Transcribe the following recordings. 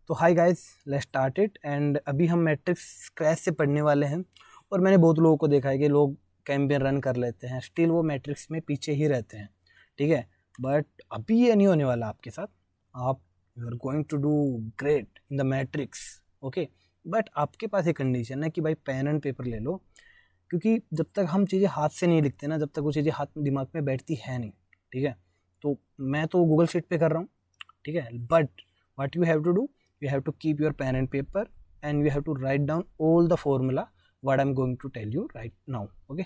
तो hi guys, let's start it. And अभी हम मैट्रिक्स क्रैश से पढ़ने वाले हैं। और मैंने बहुत लोगों को देखा है कि लोग कैंपेन रन कर लेते हैं, स्टिल वो मैट्रिक्स में पीछे ही रहते हैं, ठीक है। बट अभी ये नहीं होने वाला आपके साथ। आप you are going to do great in the matrix, okay. But आपके पास एक कंडीशन है कि भाई पेन एंड पेपर ले लो, क्योंकि जब तक हम चीज़ें हाथ से नहीं लिखते ना, जब तक वो चीज़ें हाथ दिमाग में बैठती है नहीं, ठीक है। तो मैं तो गूगल शीट पे कर रहा हूँ, ठीक है। But what you have to do, you have to keep your pen and paper and you have to write down all the formula what I'm going to tell you right now, okay।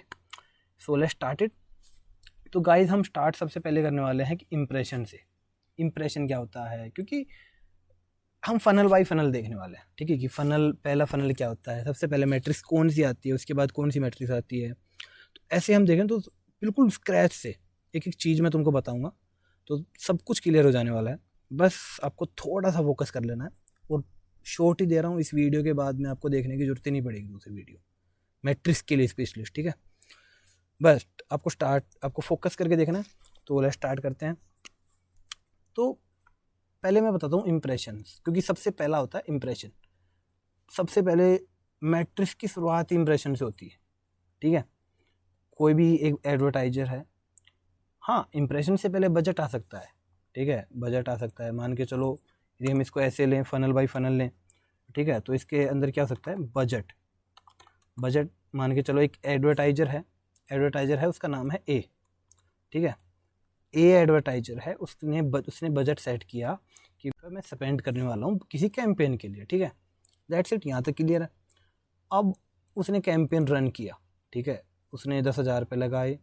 so let's start it। तो guys हम start सबसे पहले करने वाले हैं कि impression से। Impression क्या होता है, क्योंकि हम फनल बाई फनल देखने वाले हैं, ठीक है। कि फनल, पहला फनल क्या होता है, सबसे पहले मैट्रिक्स कौन सी आती है, उसके बाद कौन सी मैट्रिक्स आती है। तो ऐसे हम देखें तो बिल्कुल स्क्रैच से एक एक चीज़ मैं तुमको बताऊंगा, तो सब कुछ क्लियर हो जाने वाला है। बस आपको थोड़ा सा फोकस कर लेना है। और शॉर्ट ही दे रहा हूँ, इस वीडियो के बाद में आपको देखने की जरूरत ही नहीं पड़ेगी दूसरी वीडियो मैट्रिक्स के लिए स्पेशलिस्ट, ठीक है। बस आपको फोकस करके देखना है। तो लेट्स स्टार्ट करते हैं। तो पहले मैं बताता हूँ इम्प्रेशन, क्योंकि सबसे पहला होता है इम्प्रेशन। सबसे पहले मैट्रिक्स की शुरुआत इम्प्रेशन से होती है, ठीक है। कोई भी एक एडवर्टाइजर है, हाँ, इम्प्रेशन से पहले बजट आ सकता है, ठीक है। बजट आ सकता है, मान के चलो यदि हम इसको ऐसे लें, फनल बाई फनल लें, ठीक है। तो इसके अंदर क्या हो सकता है, बजट मान के चलो एक एडवर्टाइजर है, उसका नाम है ए, ठीक है। ए एडवर्टाइजर है, उसने बजट सेट किया कि मैं स्पेंड करने वाला हूँ किसी कैंपेन के लिए, ठीक है। दैट्स इट, यहाँ तक क्लियर है। अब उसने कैंपेन रन किया, ठीक है। उसने 10,000 रुपये लगाए,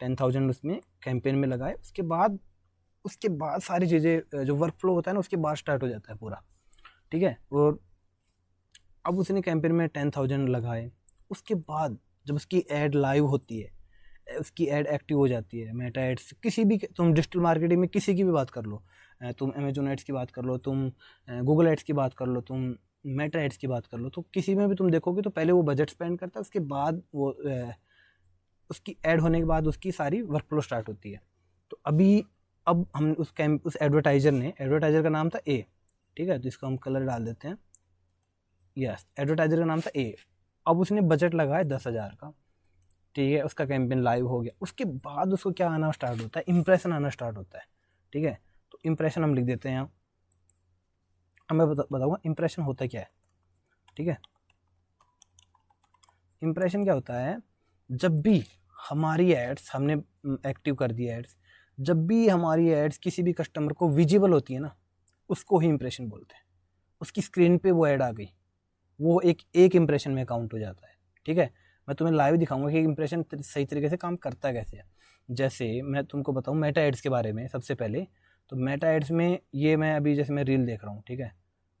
10,000 उसमें कैंपेन में लगाए। उसके बाद सारी चीज़ें जो वर्क फ्लो होता है ना, उसके बाद स्टार्ट हो जाता है पूरा, ठीक है। और अब उसने कैंपेन में 10,000 लगाए। उसके बाद जब उसकी ऐड लाइव होती है, उसकी ऐड एक्टिव हो जाती है, मेटा एड्स, किसी भी, तुम डिजिटल मार्केटिंग में किसी की भी बात कर लो, तुम अमेजोन एड्स की बात कर लो, तुम गूगल एड्स की बात कर लो, तुम मेटा एड्स की बात कर लो, तो किसी में भी तुम देखोगे तो पहले वो बजट स्पेंड करता है, उसके बाद वो उसकी ऐड होने के बाद उसकी सारी वर्क फ्लो स्टार्ट होती है। तो अब हम उस एडवर्टाइजर का नाम था ए, ठीक है। तो इसको हम कलर डाल देते हैं, यस, एडवर्टाइजर का नाम था ए। अब उसने बजट लगाया 10,000 का, ठीक है। उसका कैंपेन लाइव हो गया। उसके बाद उसको क्या आना स्टार्ट होता है, इंप्रेशन आना स्टार्ट होता है, ठीक है। तो इंप्रेशन हम लिख देते हैं यहाँ। अब मैं बताऊँगा इंप्रेशन होता क्या है, ठीक है। इंप्रेशन क्या होता है, जब भी हमारी एड्स, हमने एक्टिव कर दी एड्स, जब भी हमारी एड्स किसी भी कस्टमर को विजिबल होती है ना, उसको ही इंप्रेशन बोलते हैं। उसकी स्क्रीन पे वो ऐड आ गई, वो एक इंप्रेशन में काउंट हो जाता है, ठीक है। मैं तुम्हें लाइव दिखाऊंगा कि इंप्रेशन सही तरीके से काम करता कैसे है। जैसे मैं तुमको बताऊं मेटा एड्स के बारे में सबसे पहले। तो मेटा एड्स में ये मैं अभी जैसे मैं रील देख रहा हूँ, ठीक है,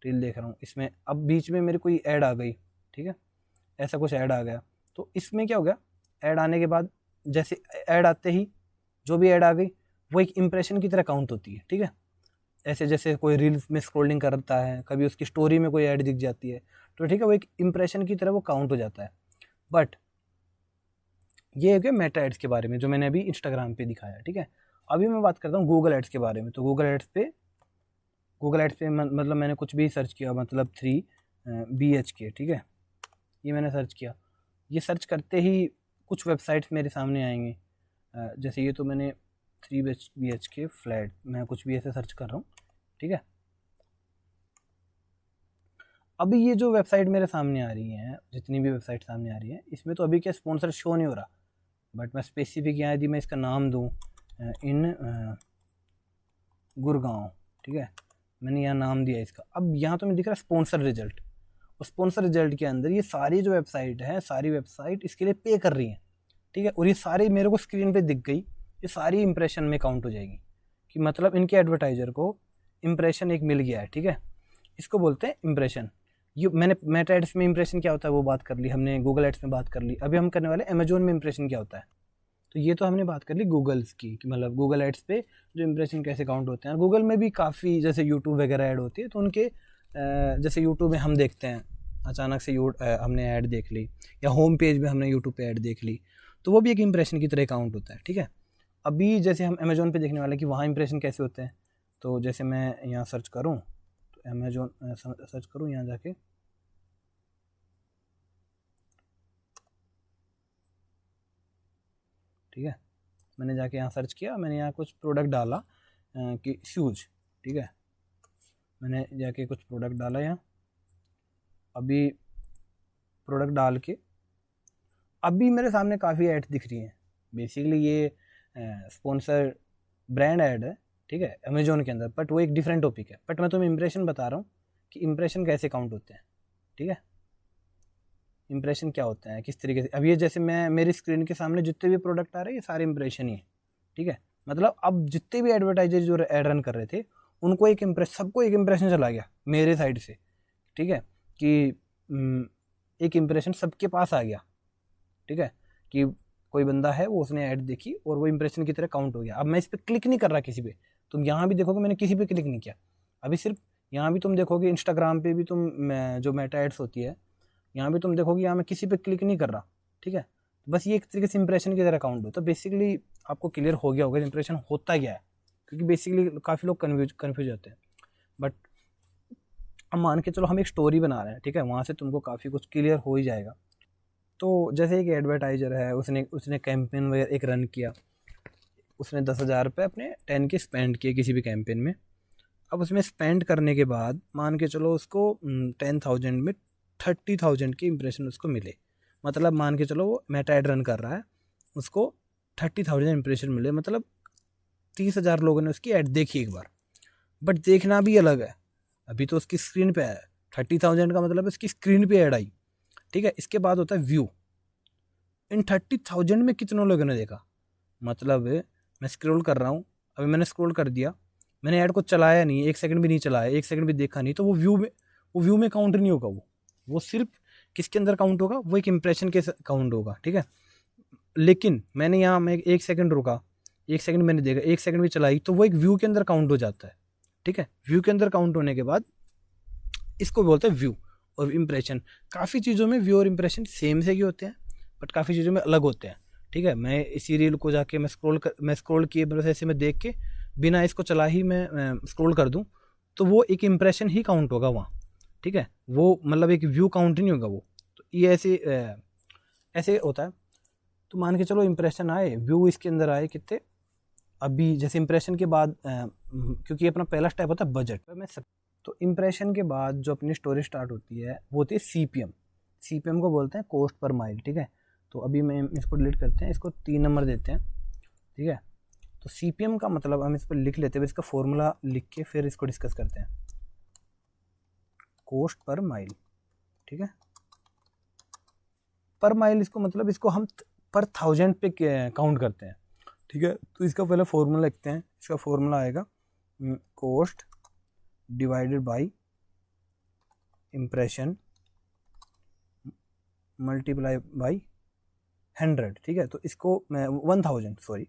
रील देख रहा हूँ, इसमें अब बीच में मेरी कोई ऐड आ गई, ठीक है, ऐसा कुछ ऐड आ गया। तो इसमें क्या हो गया, ऐड आने के बाद जैसे ऐड आते ही जो भी ऐड आ गई वो एक इंप्रेशन की तरह काउंट होती है, ठीक है। ऐसे जैसे कोई रील्स में स्क्रॉलिंग करता है, कभी उसकी स्टोरी में कोई ऐड दिख जाती है, तो ठीक है, वो एक इंप्रेशन की तरह वो काउंट हो जाता है। बट ये है कि मेटा एड्स के बारे में जो मैंने अभी इंस्टाग्राम पे दिखाया, ठीक है। अभी मैं बात करता हूँ गूगल एड्स के बारे में। तो गूगल एड्स पे मतलब मैंने कुछ भी सर्च किया, मतलब 3BHK, ठीक है, ये मैंने सर्च किया। ये सर्च करते ही कुछ वेबसाइट्स मेरे सामने आएंगे। जैसे ये तो मैंने 3BHK फ्लैट, मैं कुछ भी ऐसे सर्च कर रहा हूँ, ठीक है। अभी ये जो वेबसाइट मेरे सामने आ रही है, जितनी भी वेबसाइट सामने आ रही है, इसमें तो अभी क्या स्पॉन्सर शो नहीं हो रहा। बट मैं स्पेसिफिक यहाँ यदि मैं इसका नाम दूँ, इन गुड़गांव, ठीक है, मैंने यहाँ नाम दिया इसका। अब यहाँ तो मैं दिख रहा है स्पॉन्सर रिजल्ट, और स्पॉन्सर रिजल्ट के अंदर ये सारी जो वेबसाइट है, सारी वेबसाइट इसके लिए पे कर रही हैं, ठीक है। और ये सारी मेरे को स्क्रीन पे दिख गई, ये सारी इंप्रेशन में काउंट हो जाएगी, कि मतलब इनके एडवर्टाइजर को इंप्रेशन एक मिल गया है, ठीक है। इसको बोलते हैं इंप्रेशन। ये मैंने मेटा एड्स में इंप्रेशन क्या होता है वो बात कर ली हमने, गूगल एड्स में बात कर ली। अभी हम करने वाले अमेजोन में इंप्रेशन क्या होता है। तो ये तो हमने बात कर ली गूगल्स की, कि मतलब गूगल एड्स पे जो इंप्रेशन कैसे काउंट होते हैं। गूगल में भी काफ़ी जैसे यूट्यूब वगैरह ऐड होती है, तो उनके जैसे यूट्यूब में हम देखते हैं, अचानक से हमने ऐड देख ली, या होम पेज में हमने यूट्यूब पे ऐड देख ली, तो वो भी एक इंप्रेशन की तरह काउंट होता है, ठीक है। अभी जैसे हम अमेजोन पे देखने वाले कि वहाँ इंप्रेशन कैसे होते हैं। तो जैसे मैं यहाँ सर्च करूँ, तो अमेजोन सर्च करूँ यहाँ जाके, ठीक है, मैंने जाके यहाँ सर्च किया, मैंने यहाँ कुछ प्रोडक्ट डाला कि शूज, ठीक है, मैंने जाके कुछ प्रोडक्ट डाला यहाँ, अभी प्रोडक्ट डाल के अभी मेरे सामने काफ़ी ऐड दिख रही हैं। बेसिकली ये स्पॉन्सर ब्रांड ऐड है, ठीक है, अमेजोन के अंदर, बट वो एक डिफरेंट टॉपिक है। बट मैं तुम्हें इंप्रेशन बता रहा हूँ कि इंप्रेशन कैसे काउंट होते हैं, ठीक है, इंप्रेशन क्या होते हैं किस तरीके से। अब ये जैसे मैं मेरी स्क्रीन के सामने जितने भी प्रोडक्ट आ रहे हैं ये सारे इंप्रेशन ही है, ठीक है, मतलब अब जितने भी एडवर्टाइजर जो ऐड रन कर रहे थे उनको सबको एक इंप्रेशन चला गया मेरे साइड से, ठीक है, कि एक इंप्रेशन सबके पास आ गया, ठीक है, कि कोई बंदा है वो उसने ऐड देखी और वो इंप्रेशन की तरह काउंट हो गया। अब मैं इस पर क्लिक नहीं कर रहा किसी पे, तुम यहाँ भी देखोगे मैंने किसी पे क्लिक नहीं किया, अभी सिर्फ यहाँ भी तुम देखोगे, इंस्टाग्राम पे भी तुम जो मेटा एड्स होती है यहाँ भी तुम देखोगे, यहाँ मैं किसी पे क्लिक नहीं कर रहा, ठीक है, बस ये एक तरीके से इंप्रेशन की तरह काउंट हो। तो बेसिकली आपको क्लियर हो गया होगा इंप्रेशन होता क्या है, क्योंकि बेसिकली काफ़ी लोग कन्फ्यूज होते हैं। बट अब मान के चलो हम एक स्टोरी बना रहे हैं, ठीक है, वहाँ से तुमको काफ़ी कुछ क्लियर हो ही जाएगा। तो जैसे एक एडवर्टाइजर है, उसने कैंपेन वगैरह एक रन किया, उसने 10,000 रुपये अपने 10 के स्पेंड किए किसी भी कैंपेन में। अब उसमें स्पेंड करने के बाद मान के चलो उसको 10,000 में 30,000 के इंप्रेशन उसको मिले, मतलब मान के चलो वो मेटा ऐड रन कर रहा है, उसको 30,000 इंप्रेशन मिले, मतलब 30,000 लोगों ने उसकी ऐड देखी एक बार। बट देखना भी अलग है, अभी तो उसकी स्क्रीन पे आया, 30,000 का मतलब उसकी स्क्रीन पे ऐड आई, ठीक है। इसके बाद होता है व्यू, इन 30,000 में कितने लोगों ने देखा, मतलब मैं स्क्रॉल कर रहा हूँ, अभी मैंने स्क्रॉल कर दिया, मैंने ऐड को चलाया नहीं, 1 सेकंड भी नहीं चलाया, 1 सेकंड भी देखा नहीं, तो वो व्यू में काउंट नहीं होगा, वो सिर्फ किसके अंदर काउंट होगा, वो एक इंप्रेशन के काउंट होगा, ठीक है। लेकिन मैंने यहाँ मैं 1 सेकंड रुका, 1 सेकंड मैंने देखा, 1 सेकंड भी चलाई, तो वो एक व्यू के अंदर काउंट हो जाता है, ठीक है। व्यू के अंदर काउंट होने के बाद इसको बोलते हैं व्यू और इंप्रेशन। काफ़ी चीज़ों में व्यू और इंप्रेशन सेम से ही होते हैं, बट काफ़ी चीज़ों में अलग होते हैं, ठीक है। मैं इसी रील को जाके मैं स्क्रॉल किए बस ऐसे मैं देख के बिना इसको चला ही मैं स्क्रॉल कर दूं, तो वो एक इंप्रेशन ही काउंट होगा वहाँ, ठीक है, वो मतलब एक व्यू काउंट नहीं होगा वो। तो ये ऐसे होता है। तो मान के चलो इंप्रेशन आए, व्यू इसके अंदर आए कितने, अभी जैसे इंप्रेशन के बाद क्योंकि ये अपना पहला स्टेप होता है बजट में तो इंप्रेशन के बाद जो अपनी स्टोरी स्टार्ट होती है वो होती है CPM को बोलते हैं कॉस्ट पर माइल, ठीक है। तो अभी मैं इसको डिलीट करते हैं, इसको 3 नंबर देते हैं, ठीक है। तो CPM का मतलब हम इस पर लिख लेते हैं, इसका फॉर्मूला लिख के फिर इसको डिस्कस करते हैं, कॉस्ट पर माइल, ठीक है। पर माइल इसको मतलब इसको हम पर 1000 पे काउंट करते हैं, ठीक है। तो इसका पहले फॉर्मूला लिखते हैं, इसका फॉर्मूला आएगा cost divided by impression multiply by 100, ठीक है। तो इसको 1000 सॉरी,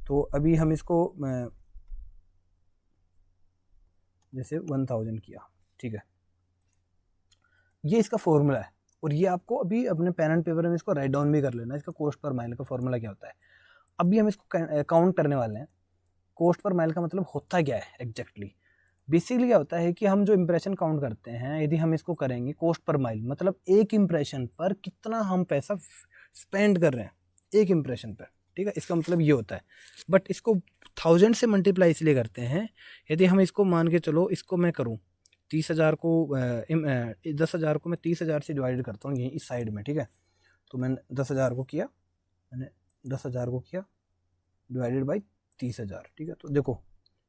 तो अभी हम इसको जैसे 1000 किया, ठीक है, ये इसका फॉर्मूला है। और ये आपको अभी अपने पेन एंड पेपर में इसको राइट डाउन भी कर लेना, इसका कॉस्ट पर माइल का फॉर्मूला क्या होता है। अभी हम इसको काउंट करने वाले हैं। कॉस्ट पर माइल का मतलब होता क्या है एग्जैक्टली, बेसिकली क्या होता है कि हम जो इंप्रेशन काउंट करते हैं, यदि हम इसको करेंगे कॉस्ट पर माइल, मतलब एक इंप्रेशन पर कितना हम पैसा स्पेंड कर रहे हैं एक इंप्रेशन पर, ठीक है, इसका मतलब ये होता है। बट इसको 1000 से मल्टीप्लाई इसलिए करते हैं, यदि हम इसको मान के चलो, इसको मैं करूँ 30,000 को 10,000 को मैं 30,000 से डिवाइड करता हूँ यहीं इस साइड में, ठीक है। तो मैंने 10,000 को किया, मैंने 10,000 को किया डिवाइडेड बाई 30,000, ठीक है। तो देखो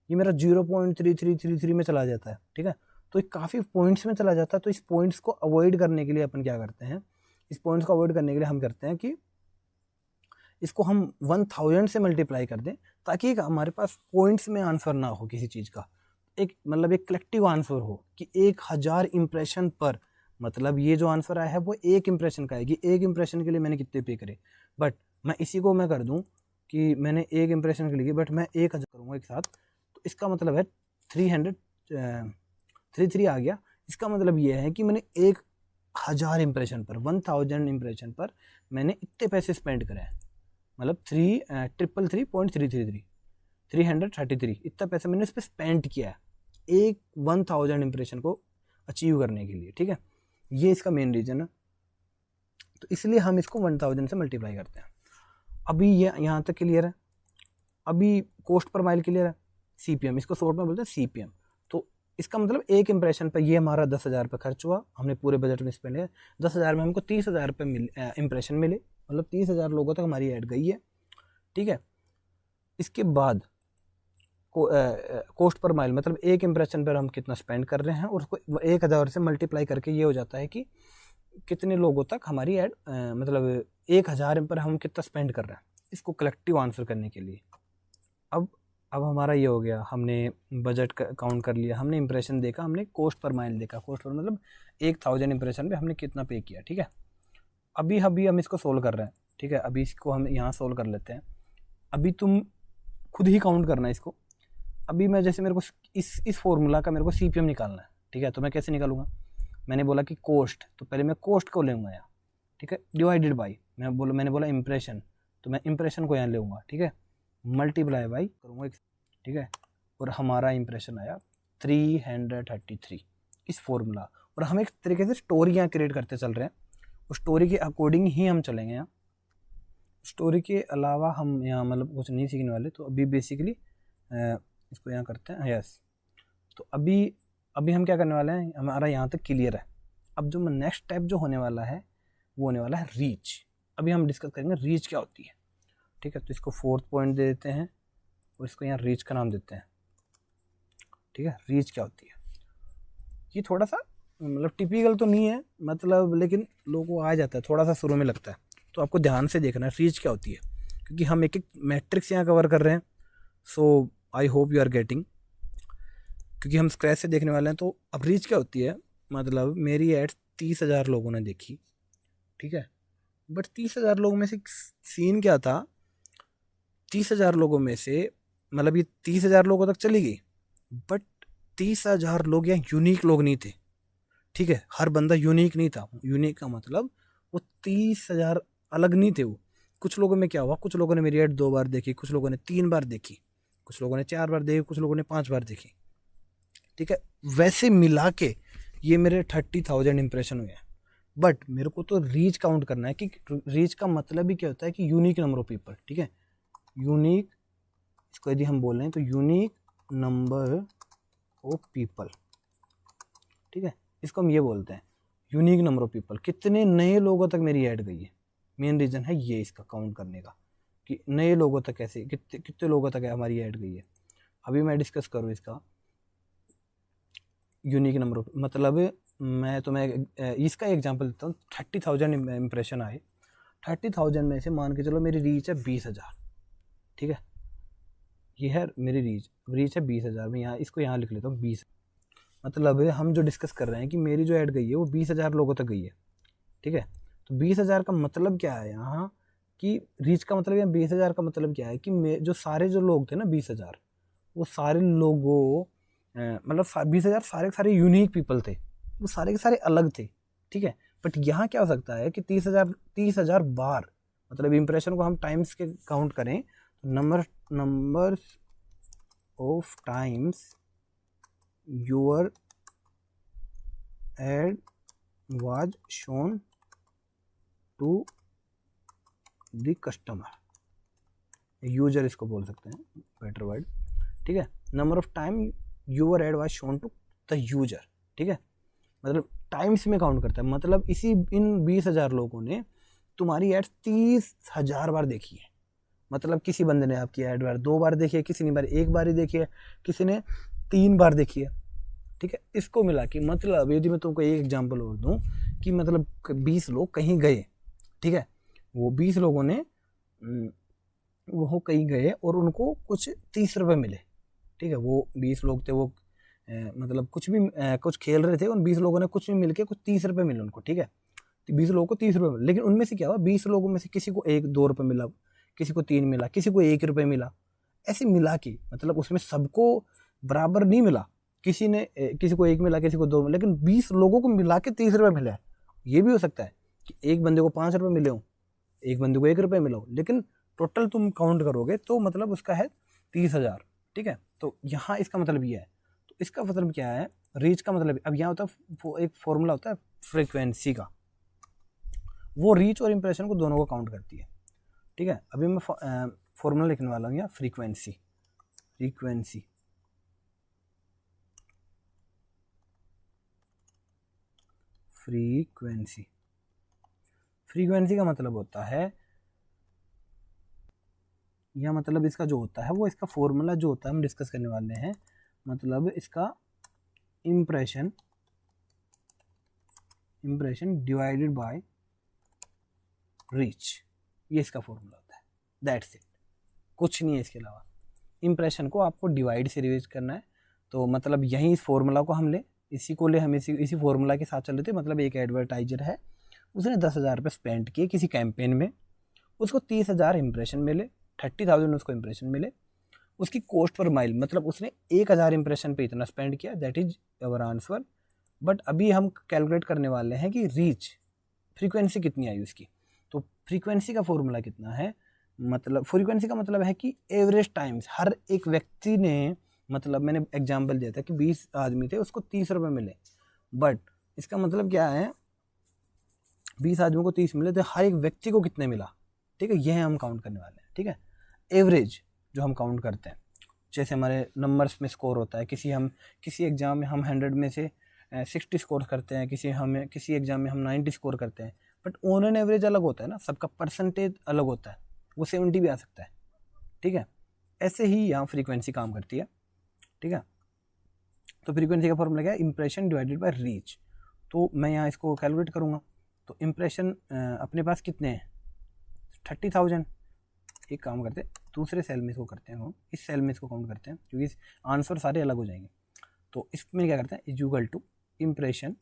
ये मेरा 0.3333 में चला जाता है, ठीक है। तो ये काफ़ी पॉइंट्स में चला जाता है। तो इस पॉइंट्स को अवॉइड करने के लिए अपन क्या करते हैं, इस पॉइंट्स को अवॉइड करने के लिए हम करते हैं कि इसको हम 1000 से मल्टीप्लाई कर दें, ताकि हमारे पास पॉइंट्स में आंसर ना हो किसी चीज़ का, एक मतलब एक कलेक्टिव आंसर हो कि 1000 इंप्रेशन पर, मतलब ये जो आंसर आया है वो एक इंप्रेशन का है कि एक इंप्रेशन के लिए मैंने कितने पे करे। बट मैं इसी को मैं कर दूं कि मैंने एक इंप्रेशन के लिए, बट मैं 1000 करूँगा एक साथ, तो इसका मतलब है 333 आ गया। इसका मतलब ये है कि मैंने 1000 इंप्रेशन पर 1000 इंप्रेशन पर मैंने इतने पैसे स्पेंड करे हैं, मतलब 333.333 इतना पैसा मैंने इस पर स्पेंड किया है, एक 1000 इंप्रेशन को अचीव करने के लिए, ठीक है। ये इसका मेन रीज़न है, तो इसलिए हम इसको 1000 से मल्टीप्लाई करते हैं। अभी ये यहाँ तक क्लियर है। अभी कॉस्ट पर माइल क्लियर है, CPM, इसको शॉर्ट में बोलते हैं CPM। तो इसका मतलब एक इंप्रेशन पर ये हमारा 10,000 रुपये खर्च हुआ, हमने पूरे बजट में स्पेंड किया। 10,000 में हमको 30,000 रुपये इंप्रेशन मिले, मतलब 30,000 लोगों तक हमारी ऐड गई है, ठीक है। इसके बाद कॉस्ट पर माइल मतलब एक इंप्रेशन पर हम कितना स्पेंड कर रहे हैं, और उसको 1000 से मल्टीप्लाई करके ये हो जाता है कि कितने लोगों तक हमारी ऐड मतलब 1000 पर हम कितना स्पेंड कर रहे हैं, इसको कलेक्टिव आंसर करने के लिए। अब हमारा ये हो गया, हमने बजट काउंट कर लिया, हमने इंप्रेशन देखा, हमने कॉस्ट पर माइल देखा। कॉस्ट पर मतलब 1000 इंप्रेशन पे हमने कितना पे किया, ठीक है। अभी हम इसको सोल्व कर रहे हैं, ठीक है। अभी इसको हम यहाँ सोल्व कर लेते हैं। अभी तुम खुद ही काउंट करना है इसको। अभी मैं जैसे मेरे को इस फॉर्मूला का मेरे को CPM निकालना है, ठीक है। तो मैं कैसे निकालूंगा, मैंने बोला कि कॉस्ट, तो पहले मैं कॉस्ट को लूँगा यहाँ, ठीक है, डिवाइडेड बाई मैंने बोला इंप्रेशन, तो मैं इंप्रेशन को यहाँ लूँगा, ठीक है, मल्टीप्लाई बाई करूँगा, ठीक है। और हमारा इंप्रेशन आया 333 इस फॉर्मूला। और हम एक तरीके से स्टोरी यहाँ क्रिएट करते चल रहे हैं, उस स्टोरी के अकॉर्डिंग ही हम चलेंगे यहाँ। स्टोरी के अलावा हम यहाँ मतलब कुछ नहीं सीखने वाले। तो अभी बेसिकली इसको यहाँ करते हैं, यस। तो अभी हम क्या करने वाले हैं, हमारा यहाँ तक क्लियर है। अब जो नेक्स्ट स्टेप जो होने वाला है वो होने वाला है रीच। अभी हम डिस्कस करेंगे रीच क्या होती है, ठीक है। तो इसको 4th पॉइंट दे देते हैं और इसको यहाँ रीच का नाम देते हैं, ठीक है। रीच क्या होती है, ये थोड़ा सा मतलब टिपिकल तो नहीं है मतलब, लेकिन लोगों को आ जाता है, थोड़ा सा शुरू में लगता है। तो आपको ध्यान से देखना है रीच क्या होती है, क्योंकि हम एक मैट्रिक्स यहाँ कवर कर रहे हैं। So I hope you are getting, क्योंकि हम स्क्रैच से देखने वाले हैं। तो अब रीच क्या होती है, मतलब मेरी एड 30,000 लोगों ने देखी, ठीक है। बट 30,000 लोगों में से सीन क्या था, 30,000 लोगों में से मतलब ये 30,000 लोगों तक चली गई, बट 30,000 लोग यहाँ यूनिक लोग नहीं थे, ठीक है। हर बंदा यूनिक नहीं था। यूनिक का मतलब वो 30,000 अलग नहीं थे। वो कुछ लोगों में क्या हुआ, कुछ लोगों ने मेरी ऐड 2 बार देखी, कुछ लोगों ने 3 बार देखी, कुछ लोगों ने 4 बार देखी, कुछ लोगों ने 5 बार देखी, ठीक है। वैसे मिला के ये मेरे 30,000 इंप्रेशन हुए हैं। बट मेरे को तो रीच काउंट करना है कि रीच का मतलब ही क्या होता है कि यूनिक नंबर ऑफ पीपल, ठीक है। यूनिक, इसको यदि हम बोल रहे हैं तो यूनिक नंबर ऑफ पीपल, ठीक है। इसको हम ये बोलते हैं यूनिक नंबर ऑफ पीपल, कितने नए लोगों तक मेरी ऐड गई है। मेन रीज़न है ये इसका काउंट करने का कि नए लोगों तक कैसे, कितने लोगों तक हमारी ऐड गई है। अभी मैं डिस्कस करूँ इसका यूनिक नंबर ऑफ, मतलब मैं तुम्हें इसका एग्जांपल देता हूँ। 30,000 इंप्रेशन आए, 30,000 में से मान के चलो मेरी रीच है 20,000, ठीक है। ये है मेरी रीच है 20,000 में, यहाँ इसको यहाँ लिख लेता हूँ 20। मतलब हम जो डिस्कस कर रहे हैं कि मेरी जो ऐड गई है वो 20,000 लोगों तक गई है, ठीक है। तो 20,000 का मतलब क्या है यहाँ कि रीच का मतलब, यहाँ 20,000 का मतलब क्या है कि जो सारे जो लोग थे ना 20,000, वो सारे लोगों मतलब 20,000 सारे यूनिक पीपल थे, वो सारे के सारे अलग थे, ठीक है। बट यहाँ क्या हो सकता है कि 30,000 बार, मतलब इंप्रेशन को हम टाइम्स के काउंट करें तो number of times your ad was shown to the customer, user इसको बोल सकते हैं, बेटर वर्ड, ठीक है। Number of time your ad was shown to the user, ठीक है। मतलब टाइम्स में काउंट करता है, मतलब इन 20,000 लोगों ने तुम्हारी एड 30,000 बार देखी है। मतलब किसी बंदे ने आपकी एड बार 2 बार देखी है, किसी ने बार 1 बार ही देखी है, किसी ने 3 बार देखी है, ठीक है। इसको मिला के मतलब यदि मैं तुमको एक एग्जांपल और दूं कि मतलब 20 लोग कहीं गए, ठीक है। वो 20 लोगों ने वो कहीं गए और उनको कुछ 30 रुपये मिले, ठीक है। वो 20 लोग थे, वो मतलब कुछ खेल रहे थे, उन 20 लोगों ने कुछ भी मिल के कुछ 30 रुपये मिले उनको, ठीक है। तो 20 लोगों को 30 रुपये मिले, लेकिन उनमें से क्या हुआ, 20 लोगों में से किसी को 1-2 रुपये मिला, किसी को 3 मिला, किसी को 1 रुपये मिला, ऐसे मिला के मतलब उसमें सबको बराबर नहीं मिला। किसी को 1 मिला, किसी को 2 मिला, लेकिन 20 लोगों को मिला के 30 रुपये मिला है। ये भी हो सकता है कि एक बंदे को 5 रुपये मिले हों, एक बंदे को 1 रुपये मिला हो, लेकिन टोटल तुम काउंट करोगे तो मतलब उसका है 30,000, ठीक है। तो यहाँ इसका मतलब ये है। तो इसका मतलब क्या है, रीच का मतलब अब यहाँ होता है एक फॉर्मूला होता है फ्रीक्वेंसी का, वो रीच और इम्प्रेशन को दोनों को काउंट करती है। ठीक है, अभी मैं फॉर्मूला लिखने वाला हूँ यहाँ, फ्रीक्वेंसी फ्रीक्वेंसी फ्रीक्वेंसी फ्रीक्वेंसी का मतलब होता है, या मतलब इसका जो होता है वो इसका फॉर्मूला जो होता है हम डिस्कस करने वाले हैं, मतलब इसका इम्प्रेशन डिवाइडेड बाय रीच, ये इसका फॉर्मूला होता है। दैट्स इट, कुछ नहीं है इसके अलावा। इम्प्रेशन को आपको डिवाइड से रिवाइज करना है, तो मतलब यही इस फॉर्मूला को हम ले, इसी को ले, हम इसी फॉर्मूला के साथ चल रहे थे। मतलब एक एडवर्टाइजर है, उसने 10,000 रुपये स्पेंड किए किसी कैंपेन में, उसको 30,000 इंप्रेशन मिले, 30,000 उसको इंप्रेशन मिले। उसकी कॉस्ट पर माइल मतलब उसने 1,000 इंप्रेशन पे इतना स्पेंड किया, that is our answer. But अभी हम कैलकुलेट करने वाले हैं कि रीच फ्रीक्वेंसी कितनी आई उसकी। तो फ्रीक्वेंसी का फॉर्मूला कितना है, मतलब फ्रीक्वेंसी का मतलब है कि एवरेज टाइम्स हर एक व्यक्ति ने, मतलब मैंने एग्जांपल दिया था कि 20 आदमी थे, उसको 30 रुपये मिले, बट इसका मतलब क्या है, 20 आदमियों को 30 मिले तो हर एक व्यक्ति को कितने मिला। ठीक है, यह हम काउंट करने वाले हैं। ठीक है, एवरेज जो हम काउंट करते हैं, जैसे हमारे नंबर्स में स्कोर होता है, किसी एग्जाम में हम 100 में से 60 स्कोर करते हैं, किसी एग्जाम में हम 90 स्कोर करते हैं, बट ऑन एन एवरेज अलग होता है ना, सबका परसेंटेज अलग होता है, वो 70 भी आ सकता है। ठीक है, ऐसे ही यहाँ फ्रीक्वेंसी काम करती है। ठीक है, तो फ्रीक्वेंसी का फॉर्मूला क्या है, इंप्रेशन डिवाइडेड बाय रीच। तो मैं यहाँ इसको कैलकुलेट करूँगा, तो इंप्रेशन अपने पास कितने हैं, 30,000। एक काम करते हैं, दूसरे सेल में इसको करते हैं, हम इस सेल में इसको काउंट करते हैं, क्योंकि आंसर सारे अलग हो जाएंगे। तो इसमें क्या करते हैं, is equal to impression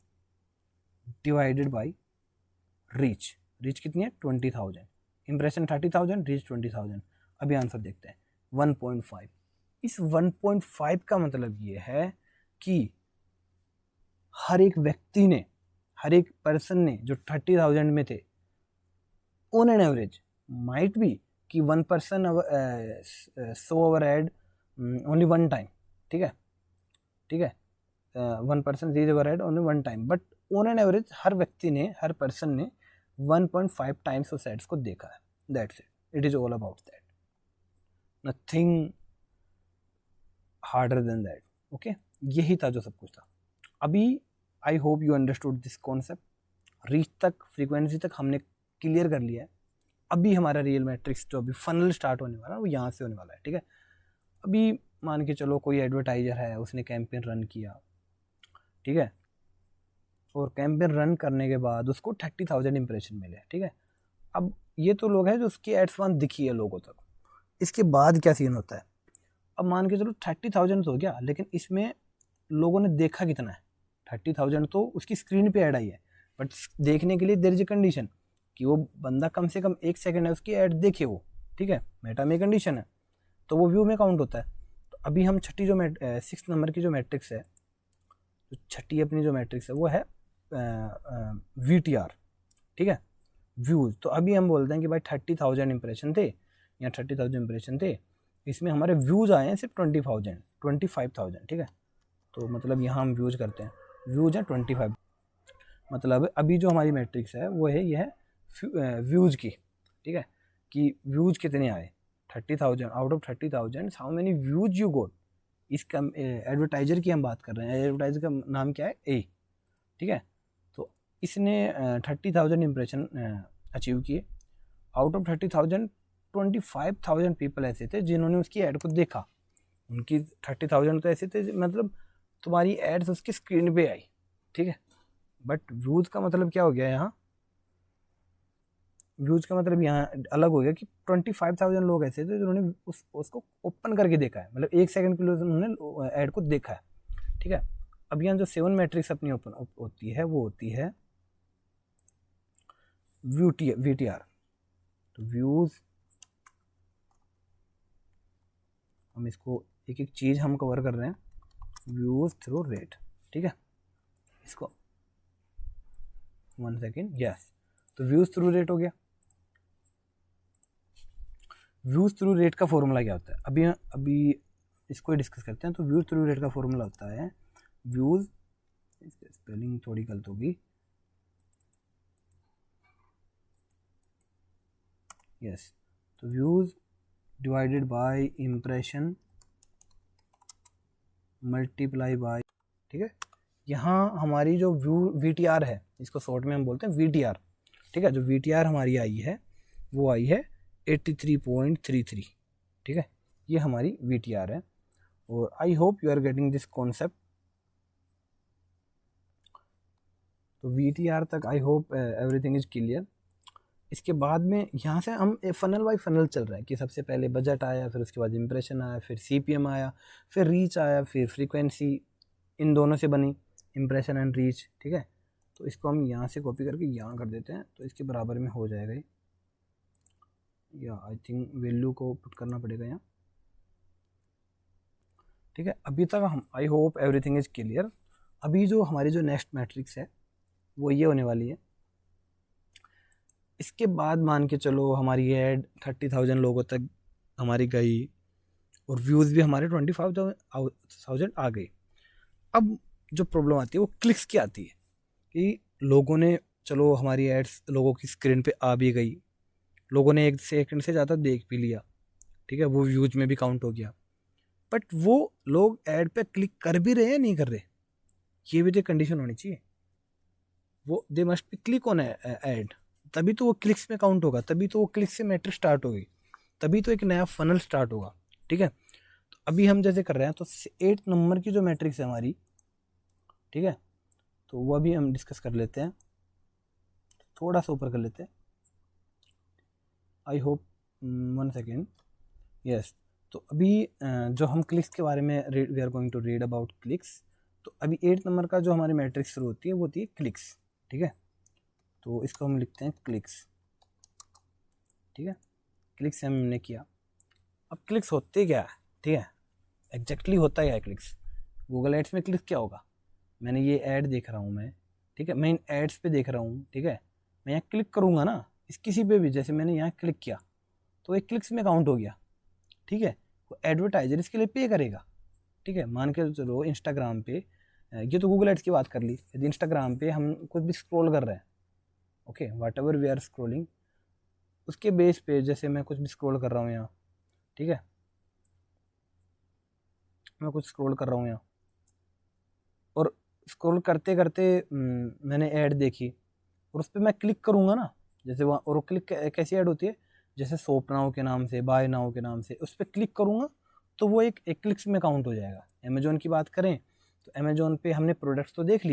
divided by reach. Reach कितनी है, 20,000, इंप्रेशन 30,000, रीच 20,000। अभी आंसर देखते हैं, 1.5। इस 1.5 का मतलब ये है कि हर एक व्यक्ति ने, हर एक पर्सन ने जो 30,000 में थे, on an average might be कि 1 person saw our ad only 1 time. ठीक है, 1 person reach our ad only 1 time, but on an average हर व्यक्ति ने, हर पर्सन ने 1.5 टाइम्स उस एड्स को देखा है। That's it, it is all about that, nothing harder than that. Okay, यही था जो सब कुछ था। अभी आई hope you understood this concept. Reach तक, फ्रीक्वेंसी तक हमने क्लियर कर लिया है। अभी हमारा रियल मैट्रिक्स जो अभी फनल स्टार्ट होने वाला है वो यहाँ से होने वाला है। ठीक है, अभी मान के चलो कोई एडवर्टाइजर है, उसने कैंपेन रन किया, ठीक है, और कैंपेन रन करने के बाद उसको 30,000 इंप्रेशन मिले। ठीक है, अब ये तो लोग हैं जो उसकी एड्स वन दिखी है लोगों तक। इसके बाद क्या सीन होता है, अब मान के चलो 30,000 तो हो गया, लेकिन इसमें लोगों ने देखा कितना है, 30,000 तो उसकी स्क्रीन पे ऐड आई है, बट देखने के लिए देयर इज ए कंडीशन कि वो बंदा कम से कम 1 सेकंड है उसकी ऐड देखे वो। ठीक है, मेटा में कंडीशन है, तो वो व्यू में काउंट होता है। तो अभी हम छठी जो 6 नंबर की जो मैट्रिक्स है, तो छठी अपनी जो मैट्रिक्स है वो है VTR। ठीक है, व्यूज। तो अभी हम बोलते हैं कि भाई 30,000 इंप्रेशन थे या 30,000 इंप्रेशन थे, इसमें हमारे व्यूज आए हैं सिर्फ 25,000। ठीक है, तो मतलब यहाँ हम व्यूज करते हैं, व्यूज हैं 25। मतलब अभी जो हमारी मैट्रिक्स है वो है, ये है व्यूज की। ठीक है, कि व्यूज कितने आए, 30,000 out of 30,000 how many views you got. इस एडवर्टाइजर की हम बात कर रहे हैं, एडवर्टाइजर का नाम क्या है, ए। ठीक है, तो इसने 30,000 इंप्रेशन अचीव किए। आउट ऑफ 30,000 25,000 पीपल ऐसे थे जिन्होंने उसकी ऐड को देखा। उनकी 30,000 तो ऐसे थे, मतलब तुम्हारी एड्स उसकी स्क्रीन पे आई। ठीक है, बट व्यूज का मतलब क्या हो गया यहाँ, व्यूज का मतलब यहाँ अलग हो गया कि 25,000 लोग ऐसे थे जिन्होंने उसको ओपन करके देखा है, मतलब 1 सेकंड के लिए उन्होंने ऐड को देखा है। ठीक है, अब यहाँ जो 7 मैट्रिक्स अपनी ओपन होती है वो होती है VTR। तो व्यूज, हम इसको एक एक चीज हम कवर कर रहे हैं, व्यूज थ्रू रेट। ठीक है, इसको 1 सेकेंड, यस, तो व्यूज थ्रू रेट हो गया। व्यूज थ्रू रेट का फॉर्मूला क्या होता है, अभी इसको ही डिस्कस करते हैं। तो व्यूज थ्रू रेट का फॉर्मूला होता है व्यूज, स्पेलिंग थोड़ी गलत होगी, यस, तो views divided by impression multiply by, ठीक है। यहाँ हमारी जो VTR है, इसको शॉर्ट में हम बोलते हैं VTR, ठीक है। जो VTR हमारी आई है वो आई है 83.33, ठीक है, ये हमारी VTR है। और I hope you are getting this concept. तो VTR तक I hope everything is clear. इसके बाद में यहाँ से हम फनल बाई फनल चल रहा है कि सबसे पहले बजट आया, फिर उसके बाद इम्प्रेशन आया, फिर CPM आया, फिर रीच आया, फिर फ्रीक्वेंसी, इन दोनों से बनी इम्प्रेशन एंड रीच, ठीक है। तो इसको हम यहाँ से कॉपी करके यहाँ कर देते हैं, तो इसके बराबर में हो जाएगा ये, या आई थिंक वैल्यू को पुट करना पड़ेगा यहाँ, ठीक है। अभी तक हम आई होप एवरीथिंग इज क्लियर। अभी जो हमारी जो नेक्स्ट मैट्रिक्स है वो ये होने वाली है। इसके बाद मान के चलो हमारी ऐड 30,000 लोगों तक हमारी गई और व्यूज़ भी हमारे 25,000 आ गई। अब जो प्रॉब्लम आती है वो क्लिक्स की आती है कि लोगों ने, चलो हमारी एड्स लोगों की स्क्रीन पे आ भी गई, लोगों ने 1 सेकंड से ज़्यादा देख भी लिया, ठीक है, वो व्यूज में भी काउंट हो गया, बट वो लोग ऐड पे क्लिक कर भी रहे हैं नहीं कर रहे, ये भी तो कंडीशन होनी चाहिए। वो they must be click on add, तभी तो वो क्लिक्स में काउंट होगा, तभी तो वो क्लिक से मैट्रिक स्टार्ट होगी, तभी तो एक नया फनल स्टार्ट होगा, ठीक है। तो अभी हम जैसे कर रहे हैं, तो 8 नंबर की जो मैट्रिक्स है हमारी, ठीक है, तो वो अभी हम डिस्कस कर लेते हैं, थोड़ा सा ऊपर कर लेते हैं, आई होप 1 सेकेंड, यस। तो अभी जो हम क्लिक्स के बारे में we are going to read about clicks. तो अभी 8 नंबर का जो हमारी मैट्रिक्स शुरू होती है वो होती है क्लिक्स, ठीक है। तो इसको हम लिखते हैं क्लिक्स, ठीक है, क्लिक्स हमने किया। अब क्लिक्स होते क्या है, ठीक है, एग्जैक्टली होता क्या है क्लिक्स। गूगल एड्स में क्लिक क्या होगा, मैंने ये ऐड देख रहा हूँ मैं, ठीक है, मैं इन एड्स पे देख रहा हूँ, ठीक है, मैं यहाँ क्लिक करूँगा ना, इस किसी पे भी, जैसे मैंने यहाँ क्लिक किया तो एक क्लिक्स में काउंट हो गया, ठीक है। वो एडवर्टाइजर इसके लिए पे करेगा, ठीक है। मान के चलो इंस्टाग्राम पे, ये तो गूगल एड्स की बात कर ली, यदि इंस्टाग्राम पे हम कुछ भी स्क्रॉल कर रहे हैं, okay, whatever we are scrolling, उसके बेस पे जैसे मैं कुछ भी स्क्रॉल कर रहा हूँ यहाँ, ठीक है, मैं कुछ स्क्रॉल कर रहा हूँ यहाँ और स्क्रॉल करते करते मैंने ऐड देखी और उस पर मैं क्लिक करूँगा ना, जैसे वहाँ, और वो क्लिक कैसी ऐड होती है, जैसे शॉप नाउ के नाम से, बाय नाउ के नाम से, उस पर क्लिक करूँगा तो वो एक क्लिक्स में काउंट हो जाएगा। अमेजोन की बात करें तो अमेजोन पे हमने प्रोडक्ट्स तो देख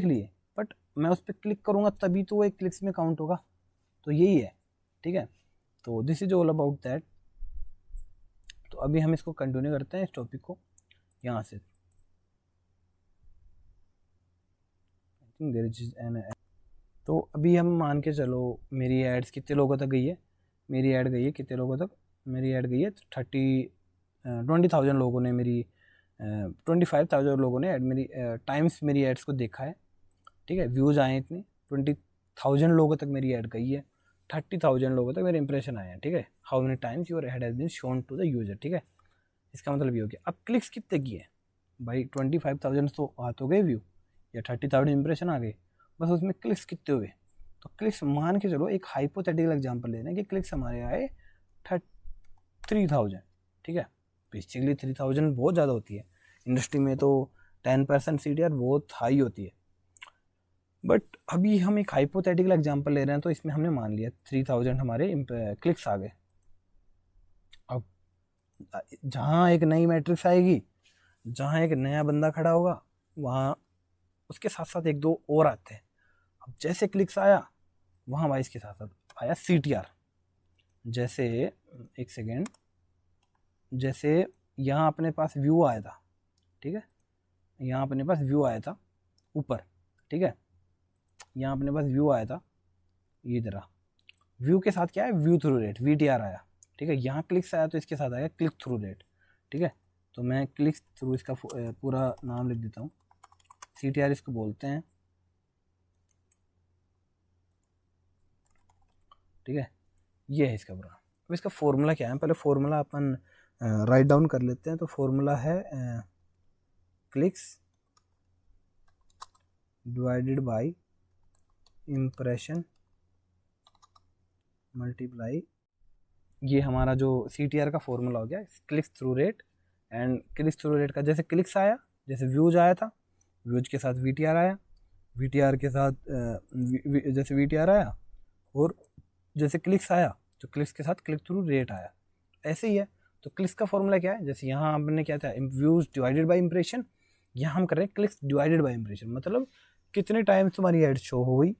लिए, बट मैं उस पर क्लिक करूँगा तभी तो वो एक क्लिक्स में काउंट होगा, तो यही है, ठीक है। तो this is all about that. तो अभी हम इसको कंटिन्यू करते हैं इस टॉपिक को यहाँ से। देयर इज एन, तो अभी हम मान के चलो मेरी एड्स कितने लोगों तक गई है, मेरी ऐड गई है कितने लोगों तक, मेरी ऐड गई है 20,000 लोगों ने मेरी 25,000 लोगों ने मेरी टाइम्स मेरी एड्स को देखा है, ठीक है, व्यूज़ आए इतने, 20,000 लोगों तक मेरी ऐड गई है, 30,000 लोगों तक मेरे इंप्रेशन आए हैं, ठीक है। How many times your ad has been shown to the user, ठीक है, इसका मतलब ये हो गया। अब क्लिक्स कितने की है भाई, 25,000 तो आ तो गए व्यू, या 30,000 इंप्रेशन आ गए, बस उसमें क्लिक्स कितने हुए। तो क्लिक्स मान के चलो, एक हाइपोथेटिकल एग्जांपल ले रहे हैं कि क्लिक्स हमारे आए 3,000, ठीक है। बेसिकली 3,000 बहुत ज़्यादा होती है, इंडस्ट्री में तो 10% CTR बहुत हाई होती है, बट अभी हम एक हाइपोथेटिकल एग्जांपल ले रहे हैं, तो इसमें हमने मान लिया 3,000 हमारे क्लिक्स आ गए। अब जहाँ एक नई मैट्रिक्स आएगी, जहाँ एक नया बंदा खड़ा होगा, वहाँ उसके साथ साथ 1-2 और आते हैं। अब जैसे क्लिक्स आया, वहाँ भाई इसके साथ साथ आया CTR। जैसे एक सेकेंड, जैसे यहाँ अपने पास व्यू आया था, ठीक है, यहाँ अपने पास व्यू आया था ऊपर, ठीक है, यहाँ अपने पास व्यू आया था, ये तरह व्यू के साथ क्या है, व्यू थ्रू रेट VTR आया, ठीक है। यहाँ क्लिक्स आया तो इसके साथ आया क्लिक थ्रू रेट, ठीक है। तो मैं क्लिक थ्रू, इसका पूरा नाम लिख देता हूँ, CTR इसको बोलते हैं, ठीक है, ये है इसका पूरा। अब इसका फॉर्मूला क्या है, पहले फॉर्मूला अपन राइट डाउन कर लेते हैं। तो फॉर्मूला है clicks divided by impression multiply, ये हमारा जो CTR का फॉर्मूला हो गया, clicks through rate. And clicks through rate का जैसे क्लिक्स आया, जैसे व्यूज आया था, व्यूज के साथ VTR आया, VTR के साथ जैसे VTR आया, और जैसे क्लिक्स आया तो क्लिक्स के साथ क्लिक थ्रू रेट आया, ऐसे ही है। तो क्लिक्स का फॉर्मूला क्या है, जैसे यहाँ हमने क्या था, व्यूज डिवाइडेड बाय इंप्रेशन, यहाँ हम कर रहे हैं क्लिक्स डिवाइडेड बाय इंप्रेशन, मतलब कितने टाइम तुम्हारी एड शो हुई,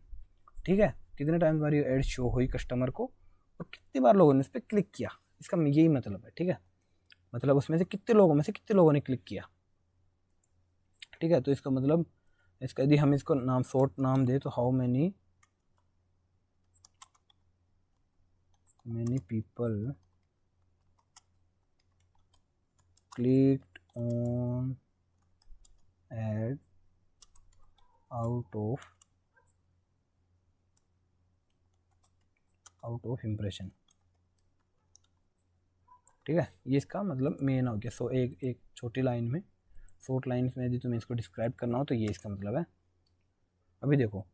ठीक है, कितने टाइम तुम्हारी एड शो हुई कस्टमर को, और कितनी बार लोगों ने इस पर क्लिक किया, इसका यही मतलब है, ठीक है, मतलब उसमें से कितने लोगों ने क्लिक किया, ठीक है। तो इसका मतलब, इसका यदि हम इसको नाम शॉर्ट नाम दे तो how many people clicked on ad out of impression, ठीक है, ये इसका मतलब मेन हो गया। सो एक छोटी लाइन में, शॉर्ट लाइन में यदि तुम्हें इसको डिस्क्राइब करना हो तो ये इसका मतलब है। अभी देखो,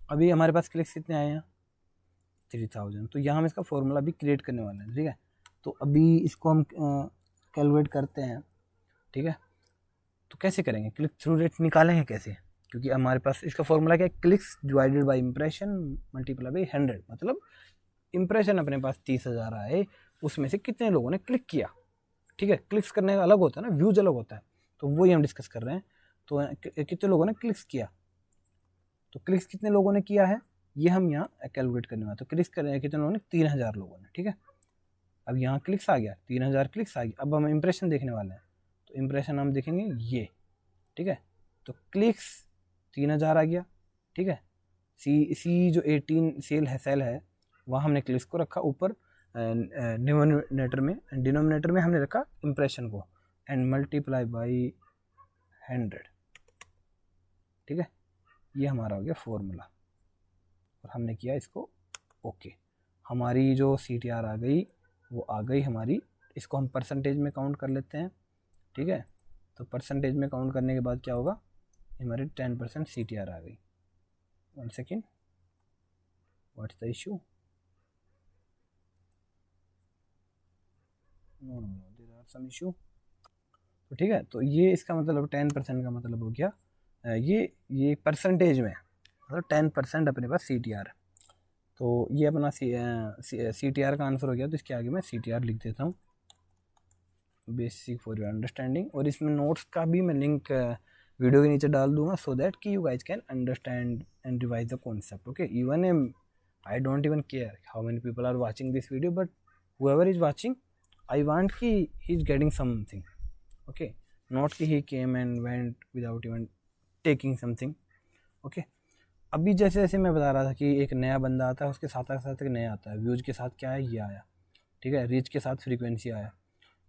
अभी हमारे पास क्लिक्स कितने आए हैं, 3000। तो यहाँ हम इसका फॉर्मूला भी क्रिएट करने वाले हैं, ठीक है। तो अभी इसको हम कैलकुलेट करते हैं, ठीक है। तो कैसे करेंगे, क्लिक थ्रू रेट निकालेंगे कैसे, क्योंकि हमारे पास इसका फॉर्मूला क्या है, clicks divided by impression multiply by 100, मतलब इंप्रेशन अपने पास 30,000 आए, उसमें से कितने लोगों ने क्लिक किया, ठीक है। क्लिक्स करने का अलग होता है ना, व्यूज अलग होता है, तो वही हम डिस्कस कर रहे हैं। तो कितने लोगों ने क्लिक्स किया, तो क्लिक्स कितने लोगों ने किया है ये हम यहाँ कैलकुलेट करने वाले। तो क्लिक्स करें कितने लोगों ने, 3000 लोगों ने, ठीक है। अब यहाँ क्लिक्स आ गया, 3000 क्लिक्स आ गया। अब हम इंप्रेशन देखने वाले हैं, तो इंप्रेशन हम देखेंगे ये, ठीक है। तो क्लिक्स 3000 आ गया, ठीक है। सी जो 18 सेल है वहाँ हमने क्लिक्स को रखा ऊपर, डिनोमिनेटर में हमने रखा इंप्रेशन को, एंड मल्टीप्लाई बाई 100, ठीक है। ये हमारा हो गया फॉर्मूला, और हमने किया इसको ओके। हमारी जो CTR आ गई वो आ गई हमारी, इसको हम परसेंटेज में काउंट कर लेते हैं, ठीक है। तो परसेंटेज में काउंट करने के बाद क्या होगा, हमारी 10% CTR आ गई। 1 second, what's the issue, no there are some issue. तो ठीक है, तो ये इसका मतलब 10% का मतलब हो गया, ये परसेंटेज में मतलब 10% अपने पास CTR है। तो ये अपना CTR का आंसर हो गया। तो इसके आगे मैं CTR लिख देता हूँ, बेसिक फॉर योर अंडरस्टैंडिंग। और इसमें नोट्स का भी मैं लिंक वीडियो के नीचे डाल दूंगा, सो दैट कि you guys can understand and revise the concept, okay. Even I don't even care how many people are watching this video, but whoever is watching, I want कि he is getting something, okay, not कि he came and went without even taking something, okay। अभी जैसे जैसे मैं बता रहा था कि एक नया बंदा आता है, उसके साथ एक नया आता है, व्यूज के साथ क्या है ये आया, ठीक है, रीच के साथ फ्रीक्वेंसी आया,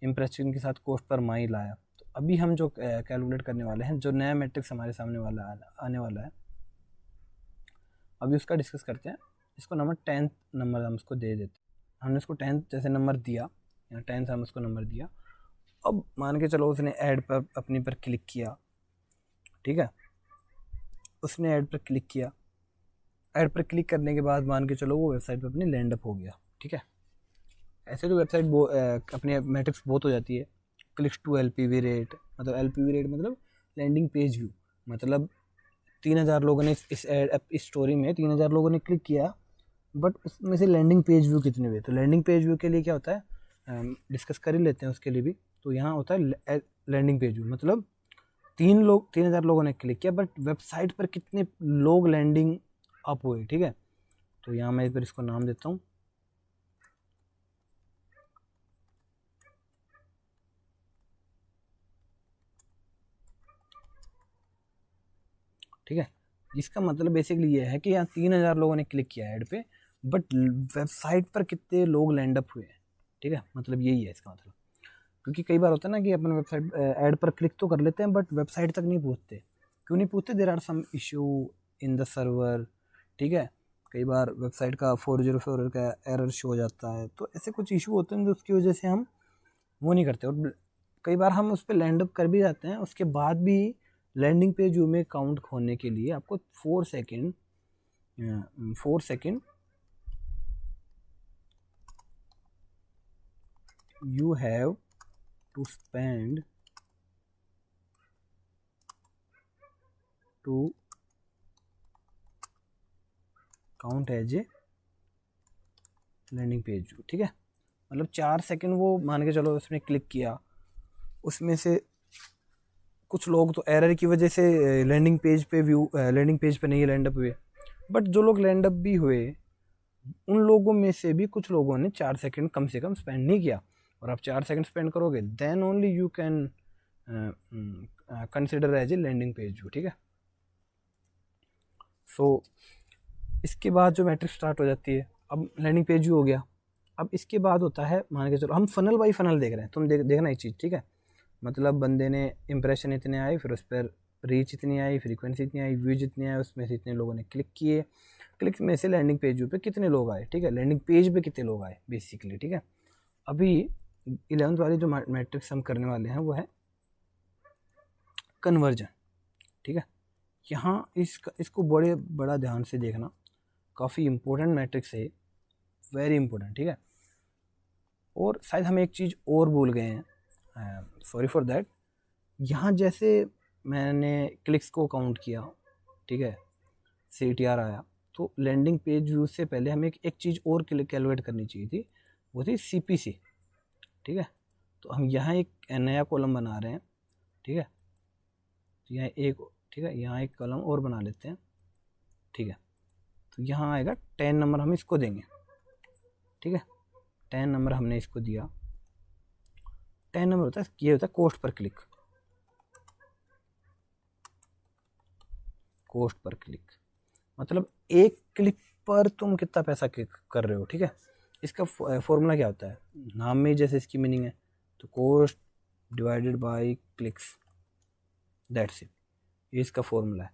इंप्रेशन के साथ कॉस्ट पर माइल आया। तो अभी हम जो कैलकुलेट करने वाले हैं, जो नया मैट्रिक्स हमारे सामने आने वाला है, अभी उसका डिस्कस करते हैं। इसको नंबर 10th नंबर हम उसको दे देते हैं। हमने उसको 10th जैसे नंबर दिया, 10th हम उसको नंबर दिया। अब मान के चलो उसने ऐड पर अपनी पर क्लिक किया, ठीक है, उसने ऐड पर क्लिक किया। ऐड पर क्लिक करने के बाद मान के चलो वो वेबसाइट पर अपनी लैंड अप हो गया, ठीक है। ऐसे तो वेबसाइट अपनी मैट्रिक्स बहुत हो जाती है। क्लिक्स टू LPV रेट, मतलब LPV रेट मतलब लैंडिंग पेज व्यू, मतलब 3000 लोगों ने इस स्टोरी में 3000 लोगों ने क्लिक किया, बट उसमें से लैंडिंग पेज व्यू कितने हुए। तो लैंडिंग पेज व्यू के लिए क्या होता है, डिस्कस कर ही लेते हैं उसके लिए भी। तो यहाँ होता है लैंडिंग पेज व्यू, मतलब 3000 लोगों ने क्लिक किया, बट वेबसाइट पर कितने लोग लैंडिंग अप हुए, ठीक है। तो यहाँ मैं एक बार इसको नाम देता हूँ, ठीक है। इसका मतलब बेसिकली ये है कि यहाँ 3000 लोगों ने क्लिक किया ऐड पे, बट वेबसाइट पर कितने लोग लैंड अप हुए हैं, ठीक है, मतलब यही है इसका मतलब। क्योंकि कई बार होता है ना कि अपन वेबसाइट ऐड पर क्लिक तो कर लेते हैं, बट वेबसाइट तक नहीं पहुँचते। क्यों नहीं पहुँचते, there are some issue in the server, ठीक है। कई बार वेबसाइट का 404 का एरर शो हो जाता है, तो ऐसे कुछ इशू होते हैं जो उसकी वजह से हम वो नहीं करते। और कई बार हम उस पर लैंड अप कर भी जाते हैं, उसके बाद भी लैंडिंग पेज व्यू में काउंट होने के लिए आपको 4 second you have to spend to count as a landing page view. ठीक है, मतलब 4 सेकेंड वो मान के चलो उसने क्लिक किया, उसमें से कुछ लोग तो एरर की वजह से लैंडिंग पेज पे नहीं लैंड अप हुए, बट जो लोग लैंड अप भी हुए उन लोगों में से भी कुछ लोगों ने 4 सेकेंड कम से कम स्पेंड नहीं किया। और आप 4 सेकेंड स्पेंड करोगे then only you can consider as a landing page view. ठीक है, सो इसके बाद जो मैट्रिक्स स्टार्ट हो जाती है, अब लैंडिंग पेज व्यू हो गया। अब इसके बाद होता है, मान के चलो हम फनल बाई फनल देख रहे हैं, तुम देखना एक चीज़। ठीक है, मतलब बंदे ने इंप्रेशन इतने आए, फिर उस पर रीच इतनी आई, फ्रीक्वेंसी इतनी आई, व्यूज इतनी आए, उसमें से इतने लोगों ने क्लिक किए, क्लिक में से लैंडिंग पेज व्यू पे कितने लोग आए। ठीक है, लैंडिंग पेज पे कितने लोग आए बेसिकली। ठीक है, अभी 11th वाली जो मैट्रिक्स हम करने वाले हैं वो है कन्वर्जन। ठीक है, यहाँ इसको बड़ा ध्यान से देखना, काफ़ी इंपॉर्टेंट मैट्रिक्स है, वेरी इंपॉर्टेंट। ठीक है, और शायद हम एक चीज़ और भूल गए हैं, सॉरी फॉर दैट। यहाँ जैसे मैंने क्लिक्स को काउंट किया, ठीक है, CTR आया, तो लैंडिंग पेज व्यू से पहले हमें एक चीज़ और कैलकुलेट करनी चाहिए थी, वो थी CPC। ठीक है, तो हम यहाँ एक नया कॉलम बना रहे हैं। ठीक है, तो यहाँ यहाँ एक कॉलम और बना लेते हैं। ठीक है, तो यहाँ आएगा 10 नंबर, हम इसको देंगे। ठीक है, 10 नंबर हमने इसको दिया। 10 नंबर होता है, ये होता है cost per click. Cost per click मतलब एक क्लिक पर तुम कितना पैसा कर रहे हो। ठीक है, इसका फॉर्मूला क्या होता है, नाम में जैसे इसकी मीनिंग है, तो cost divided by clicks, that's it, ये इसका फॉर्मूला है।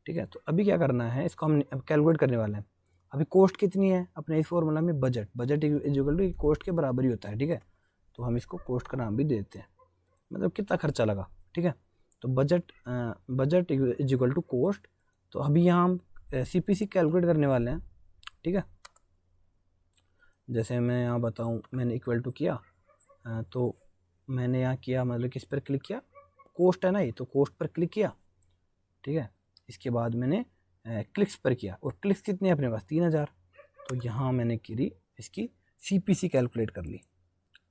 ठीक है, तो अभी क्या करना है, इसको हम कैलकुलेट करने वाले हैं। अभी कॉस्ट कितनी है अपने इस फॉर्मूला में, बजट इक्वल टू कॉस्ट के बराबर ही होता है। ठीक है, तो हम इसको कॉस्ट का नाम भी देते हैं, मतलब कितना खर्चा लगा। ठीक है, तो budget is equal to cost. तो अभी यहाँ हम CPC कैलकुलेट करने वाले हैं। ठीक है, जैसे मैं यहाँ बताऊँ, मैंने इक्वल टू किया, तो मैंने यहाँ किया, मतलब किस पर क्लिक किया, कॉस्ट है ना ये, तो कॉस्ट पर क्लिक किया। ठीक है, इसके बाद मैंने क्लिक्स पर किया, और क्लिक्स कितने अपने पास 3000, तो यहाँ मैंने करी इसकी CPC कैलकुलेट कर ली।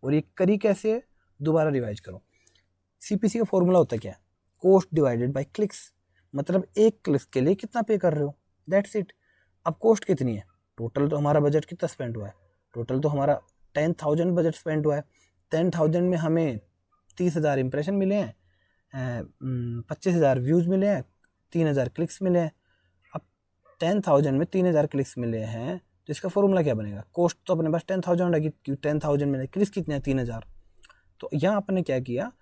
और ये करी कैसे, दोबारा रिवाइज करो। CPC का फॉर्मूला होता क्या है, कॉस्ट डिवाइडेड बाय क्लिक्स, मतलब एक क्लिक्स के लिए कितना पे कर रहे हो, दैट्स इट। अब कॉस्ट कितनी है, टोटल तो हमारा बजट कितना स्पेंड हुआ है, टोटल तो हमारा 10,000 बजट स्पेंड हुआ है। 10,000 में हमें 30,000 इंप्रेशन मिले हैं, 25,000 व्यूज़ मिले हैं, 3,000 क्लिक्स मिले हैं। अब 10,000 में 3,000 क्लिक्स मिले हैं, तो इसका फॉर्मूला क्या बनेगा, कॉस्ट तो अपने पास 10,000 है, क्योंकि 10,000 में क्लिक्स कितने हैं 3,000। तो यहाँ अपने क्या किया,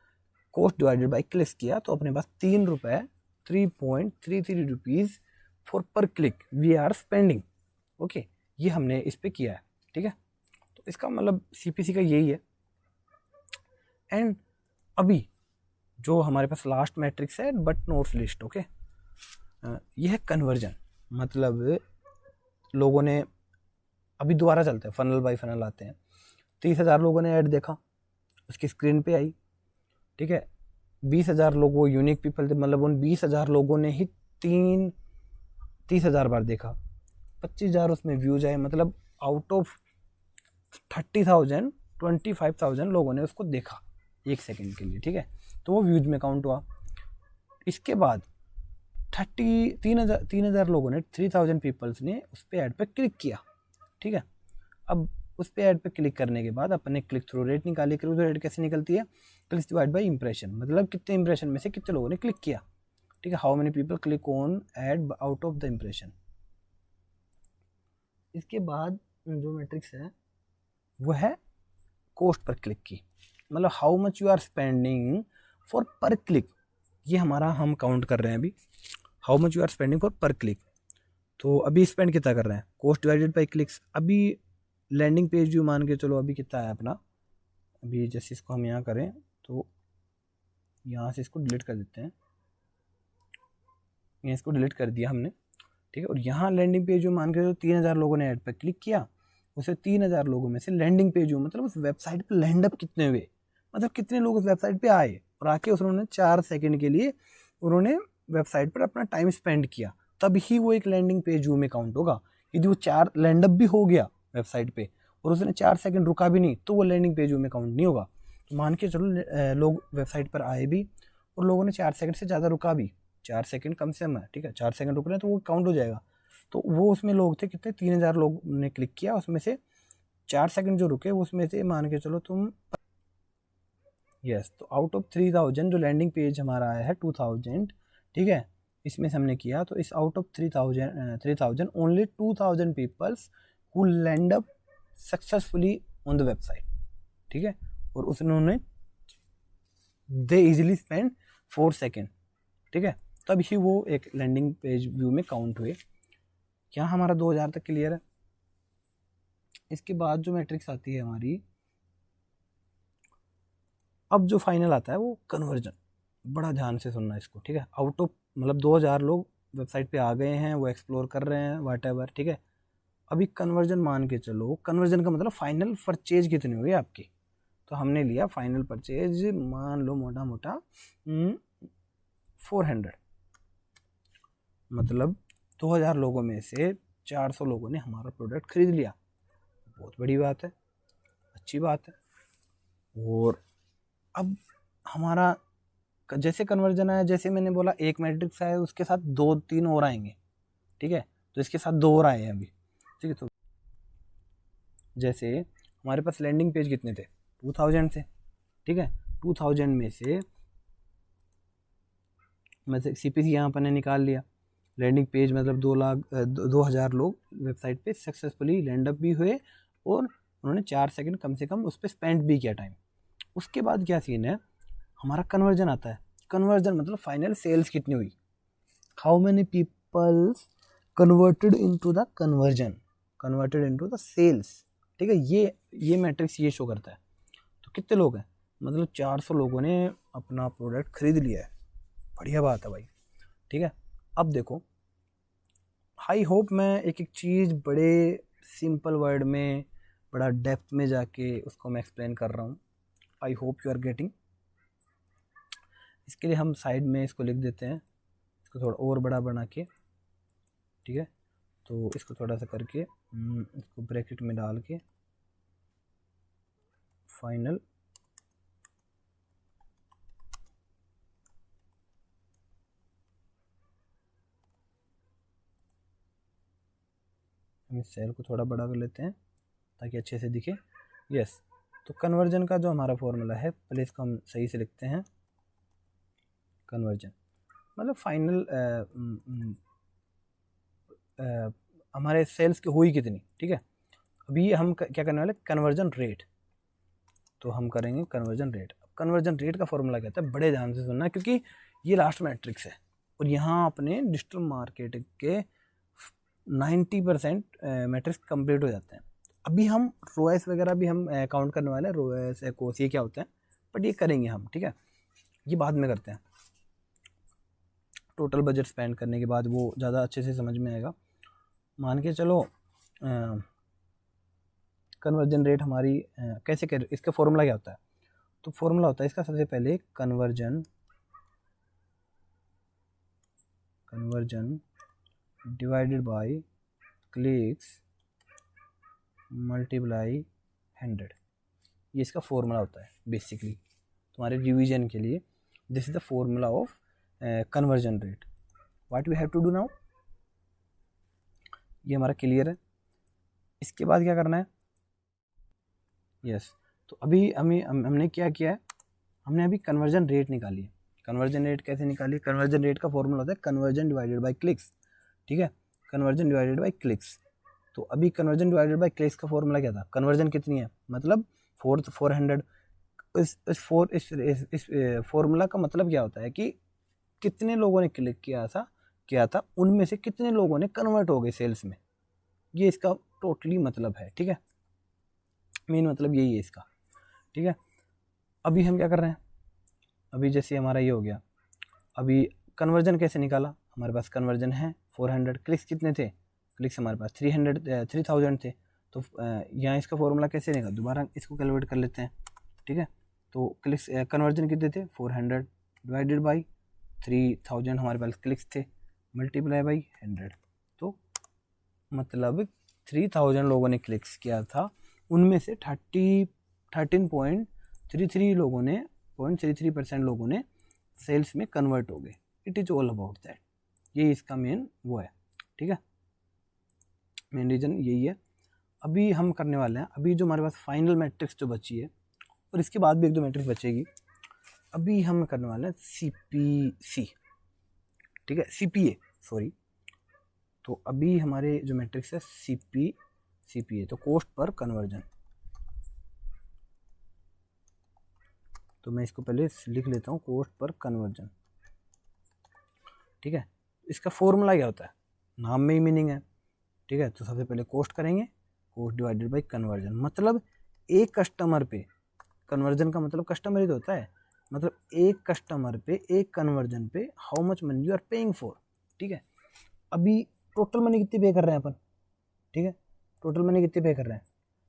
कॉस्ट डिवाइडेड बाई क्लिक्स किया, तो अपने पास 3.33 rupees for per click we are spending. Okay, ये हमने इस पर किया है। ठीक है, तो इसका मतलब CPC का यही है। एंड अभी जो हमारे पास लास्ट मैट्रिक्स है, बट नोट्स लिस्ट। ओके, यह है कन्वर्जन, मतलब लोगों ने, अभी दोबारा चलते हैं, फनल बाई फनल आते हैं। 30,000 लोगों ने ऐड देखा, उसकी स्क्रीन पे आई। ठीक है, 20,000 लोग वो यूनिक पीपल थे, मतलब उन 20,000 लोगों ने ही 30,000 बार देखा। 25,000 उसमें व्यूज आए, मतलब आउट ऑफ 30,000 25,000 लोगों ने उसको देखा 1 सेकेंड के लिए। ठीक है, तो वो व्यूज में काउंट हुआ। इसके बाद 3,000 लोगों ने, 3,000 पीपल्स ने उस पर ऐड पे क्लिक किया। ठीक है, अब उस पर ऐड पे क्लिक करने के बाद अपने क्लिक थ्रू रेट निकाली। क्लिक थ्रू रेट कैसे निकलती है, क्लिक्स डिवाइड बाय इंप्रेशन, मतलब कितने इंप्रेशन में से कितने लोगों ने क्लिक किया। ठीक है, how many people click on ad out of the impression. इसके बाद जो मैट्रिक्स है वो है कॉस्ट पर क्लिक की, मतलब how much you are spending for per click. ये हमारा हम काउंट कर रहे हैं अभी, how much you are spending for per click. तो अभी स्पेंड कितना कर रहे हैं, कॉस्ट डिवाइडेड बाई क्लिक्स। अभी लैंडिंग पेज व्यू मान के चलो अभी कितना है अपना, अभी जैसे इसको हम यहाँ करें तो यहाँ से इसको डिलीट कर देते हैं, यहाँ इसको डिलीट कर दिया हमने, ठीक है। और यहाँ लैंडिंग पेज व्यू मान के चलो 3000 लोगों ने ऐड पर क्लिक किया, उसे 3000 लोगों में से लैंडिंग पेज व्यू मतलब उस वेबसाइट पर लैंड अप कितने हुए, मतलब कितने लोग उस वेबसाइट पे आए और आके उन्होंने 4 सेकंड के लिए उन्होंने वेबसाइट पर अपना टाइम स्पेंड किया, तब ही वो एक लैंडिंग पेज व्यू में काउंट होगा। यदि वो 4 लैंड अप भी हो गया वेबसाइट पे और उसने 4 सेकंड रुका भी नहीं तो वो लैंडिंग पेज व्यू में काउंट नहीं होगा। तो मान के चलो लोग वेबसाइट पर आए भी और लोगों ने 4 सेकंड से ज़्यादा रुका भी, 4 सेकंड कम से कम है, ठीक है, 4 सेकंड रुक रहे हैं तो वो काउंट हो जाएगा। तो वो उसमें लोग थे कितने, 3000 लोग ने क्लिक किया, उसमें से 4 सेकंड जो रुके उसमें से मान के चलो तुम तो आउट ऑफ 3000 जो लैंडिंग पेज हमारा आया है 2000, ठीक है, इसमें से हमने किया तो इस out of 3000 only 2000 peoples who land up successfully on the website, ठीक है। और उन्होंने दे इजीली स्पेंड 4 सेकेंड, ठीक है, तब ही वो एक लैंडिंग पेज व्यू में काउंट हुए। क्या हमारा 2000 तक क्लियर है। इसके बाद जो मैट्रिक्स आती है हमारी, अब जो फाइनल आता है वो कन्वर्जन, बड़ा ध्यान से सुनना इसको, ठीक है। आउट ऑफ मतलब 2000 लोग वेबसाइट पे आ गए हैं, वो एक्सप्लोर कर रहे हैं व्हाटएवर, ठीक है। अभी कन्वर्जन मान के चलो, कन्वर्जन का मतलब फाइनल परचेज कितनी हुई आपकी, तो हमने लिया फाइनल परचेज मान लो मोटा मोटा 400, मतलब 2000 लोगों में से 400 लोगों ने हमारा प्रोडक्ट खरीद लिया, बहुत बड़ी बात है, अच्छी बात है। और अब हमारा जैसे कन्वर्जन आया, जैसे मैंने बोला एक मैट्रिक्स आया उसके साथ 2-3 और आएंगे, ठीक है, तो इसके साथ 2 और आए हैं अभी, ठीक है। तो जैसे हमारे पास लैंडिंग पेज कितने थे, 2000 थे, ठीक है, 2000 में से CPC यहाँ पर ने निकाल लिया, लैंडिंग पेज मतलब 2000 लोग वेबसाइट पे सक्सेसफुली लैंड अप भी हुए और उन्होंने 4 सेकंड कम से कम उस पर स्पेंड भी किया टाइम। उसके बाद क्या सीन है, हमारा कन्वर्जन आता है। कन्वर्जन मतलब फाइनल सेल्स कितनी हुई, how many peoples converted into the conversion, converted into the sales, ठीक है। ये मैट्रिक्स ये शो करता है। तो कितने लोग हैं, मतलब 400 लोगों ने अपना प्रोडक्ट खरीद लिया है, बढ़िया बात है भाई, ठीक है। अब देखो, आई होप मैं एक एक चीज़ बड़े सिंपल वर्ड में बड़ा डेप्थ में जाके उसको मैं एक्सप्लेन कर रहा हूँ। I hope you are getting. इसके लिए हम साइड में इसको लिख देते हैं, इसको थोड़ा और बड़ा बना के, ठीक है। तो इसको थोड़ा सा करके इसको ब्रैकेट में डाल के फाइनल हम इस सेल को थोड़ा बड़ा कर लेते हैं ताकि अच्छे से दिखे। यस, तो कन्वर्जन का जो हमारा फॉर्मूला है, पहले इसको हम सही से लिखते हैं। कन्वर्जन मतलब फाइनल हमारे सेल्स की हुई कितनी, ठीक है। अभी हम क्या करने वाले, कन्वर्जन रेट, तो हम करेंगे कन्वर्जन रेट। कन्वर्जन रेट का फॉर्मूला कहता है, बड़े ध्यान से सुनना क्योंकि ये लास्ट मैट्रिक्स है और यहाँ अपने डिजिटल मार्केटिंग के 90% मैट्रिक्स कंप्लीट हो जाते हैं। अभी हम रोएस वगैरह भी हम काउंट करने वाले हैं, रोएस एकोस ये क्या होता है, बट ये करेंगे हम, ठीक है, ये बाद में करते हैं। टोटल बजट स्पेंड करने के बाद वो ज़्यादा अच्छे से समझ में आएगा। मान के चलो कन्वर्जन रेट हमारी कैसे कर, इसका फॉर्मूला क्या होता है, तो फॉर्मूला होता है इसका सबसे पहले conversion divided by clicks multiply 100, ये इसका फॉर्मूला होता है बेसिकली तुम्हारे रिवीजन के लिए। This is the formula of conversion rate. What we have to do now, ये हमारा क्लियर है। इसके बाद क्या करना है, यस तो अभी हमने क्या किया है, हमने अभी कन्वर्जन रेट निकाली है। कन्वर्जन रेट कैसे निकाली, कन्वर्जन रेट का फॉर्मूला होता है कन्वर्जन डिवाइडेड बाय क्लिक्स, ठीक है, कन्वर्जन डिवाइडेड बाय क्लिक्स। तो अभी कन्वर्जन डिवाइडेड बाय क्लिक्स का फॉर्मूला क्या था, कन्वर्जन कितनी है, मतलब 400। इस फॉर्मूला का मतलब क्या होता है कि कितने लोगों ने क्लिक किया था किया था उनमें से कितने लोगों ने कन्वर्ट हो गए सेल्स में। ये इसका टोटली मतलब है, ठीक है, मेन मतलब यही है इसका, ठीक है। अभी हम क्या कर रहे हैं, अभी जैसे हमारा ये हो गया, अभी कन्वर्जन कैसे निकाला, हमारे पास कन्वर्जन है 400, क्लिक्स कितने थे, क्लिक्स हमारे पास 3000 थे, तो यहाँ इसका फॉर्मूला कैसे निकाला, दोबारा इसको कैलकुलेट कर लेते हैं, ठीक है। तो क्लिक्स कन्वर्जन कितने थे 400 डिवाइडेड बाई 3000 हमारे पास क्लिक्स थे, मल्टीप्लाई बाई 100, तो मतलब 3000 लोगों ने क्लिक्स किया था, उनमें से 13.33 लोगों ने 0.33% लोगों ने सेल्स में कन्वर्ट हो गए। It is all about that, ये इसका मेन वो है, ठीक है, मेन रीज़न यही है। अभी हम करने वाले हैं, अभी जो हमारे पास फाइनल मैट्रिक्स जो बची है, और इसके बाद भी एक दो मैट्रिक्स बचेगी, अभी हम करने वाले हैं CPC, ठीक है, CPA सॉरी। तो अभी हमारे जो मैट्रिक्स है CPA, तो कॉस्ट पर कन्वर्जन, तो मैं इसको पहले लिख लेता हूँ, कॉस्ट पर कन्वर्जन, ठीक है। इसका फॉर्मूला क्या होता है, नाम में ही मीनिंग है, ठीक है। तो सबसे पहले कॉस्ट करेंगे, कॉस्ट डिवाइडेड बाई कन्वर्जन, मतलब एक कस्टमर पे, कन्वर्जन का मतलब कस्टमर ही तो होता है, मतलब एक कस्टमर पे, एक कन्वर्जन पे how much money you are paying for, ठीक है। अभी टोटल मनी कितनी पे कर रहे हैं अपन, ठीक है, टोटल मनी कितनी पे कर रहे हैं,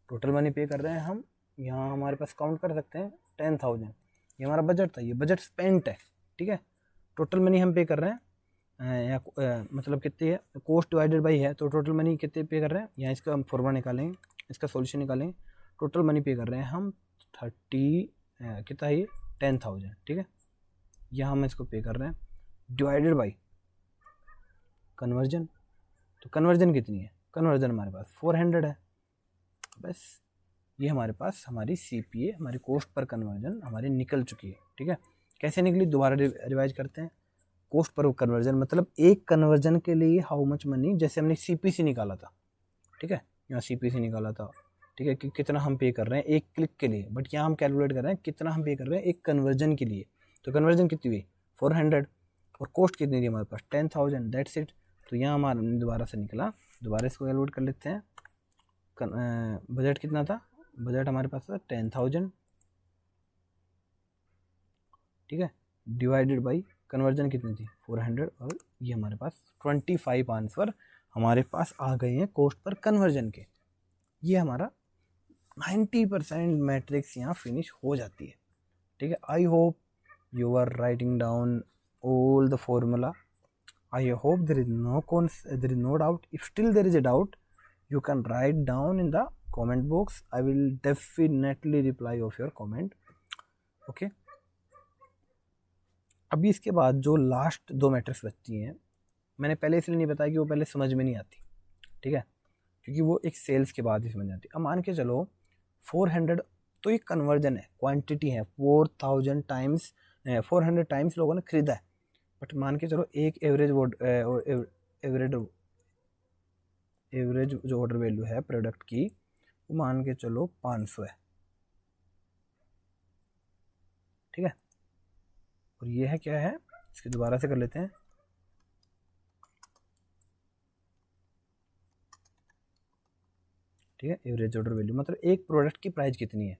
टोटल मनी पे कर रहे हैं हम, यहाँ हमारे पास काउंट कर सकते हैं 10,000, ये हमारा बजट था, ये बजट स्पेंट है, ठीक है। टोटल मनी हम पे कर रहे हैं या मतलब कितनी है, कॉस्ट डिवाइडेड बाई है, तो टोटल मनी कितने पे कर रहे हैं, यहाँ इसका हम फॉर्मूला निकालेंगे, इसका सॉल्यूशन निकालेंगे, टोटल मनी पे कर रहे हैं हम 30 कितना है ये 10,000, ठीक है, यहाँ हम इसको पे कर रहे हैं, डिवाइडेड बाई कन्वर्जन, तो कन्वर्जन कितनी है, कन्वर्जन हमारे पास 400 है, बस ये हमारे पास हमारी CPA, हमारी कॉस्ट पर कन्वर्जन हमारी निकल चुकी है, ठीक है। कैसे निकली, दोबारा रिवाइज करते हैं, कॉस्ट पर कन्वर्जन मतलब एक कन्वर्जन के लिए हाउ मच मनी, जैसे हमने CPC निकाला था, ठीक है, यहाँ CPC निकाला था, ठीक है, कि कितना हम पे कर रहे हैं एक क्लिक के लिए, बट यहाँ हम कैलकुलेट कर रहे हैं कितना हम पे कर रहे हैं एक कन्वर्जन के लिए, तो कन्वर्जन कितनी हुई 400, और कॉस्ट कितनी थी हमारे पास 10,000, दैट्स इट। तो यहाँ हमारा दोबारा से निकला, दोबारा इसको कैलकुलेट कर लेते हैं, बजट कितना था, बजट हमारे पास था 10,000, ठीक है, डिवाइडेड बाई कन्वर्जन कितनी थी 400, और ये हमारे पास 25 आंसर हमारे पास आ गए हैं कॉस्ट पर कन्वर्जन के। ये हमारा 90% मैट्रिक्स यहाँ फिनिश हो जाती है, ठीक है। I hope you are writing down all the formula, I hope there is no doubt. If still there is a doubt, you can write down in the comment box. I will definitely reply of your comment. Okay. अभी इसके बाद जो last दो matrix बचती हैं, मैंने पहले इसलिए नहीं बताया कि वो पहले समझ में नहीं आती, ठीक है, क्योंकि वो एक सेल्स के बाद ही समझ आती। अब मान के चलो 400, तो ये कन्वर्जन है, क्वांटिटी है, 4,000 टाइम्स 400 टाइम्स लोगों ने खरीदा है, बट मान के चलो एक एवरेज जो ऑर्डर वैल्यू है प्रोडक्ट की, वो मान के चलो 500 है, ठीक है, और ये है क्या है, इसके दोबारा से कर लेते हैं, ठीक है, एवरेज ऑर्डर वैल्यू मतलब एक प्रोडक्ट की प्राइस कितनी है,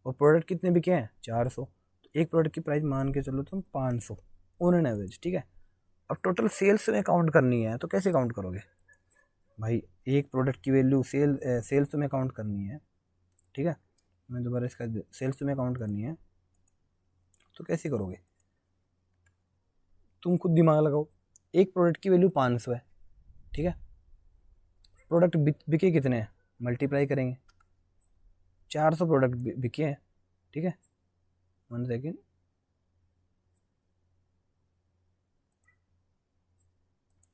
और प्रोडक्ट कितने बिके हैं 400, तो एक प्रोडक्ट की प्राइस मान के चलो तुम 500 ऑन एन एवरेज, ठीक है। अब टोटल सेल्स में काउंट करनी है, तो कैसे काउंट करोगे भाई, एक प्रोडक्ट की वैल्यू सेल्स तुम्हें काउंट करनी है, ठीक है, मैं दोबारा इसका सेल्स तुम्हें काउंट करनी है, तो कैसे करोगे, तुम खुद दिमाग लगाओ, एक प्रोडक्ट की वैल्यू 500 है, ठीक है, प्रोडक्ट बिके कितने हैं, मल्टीप्लाई करेंगे, 400 प्रोडक्ट बिके हैं, ठीक है, 1 सेकेंड,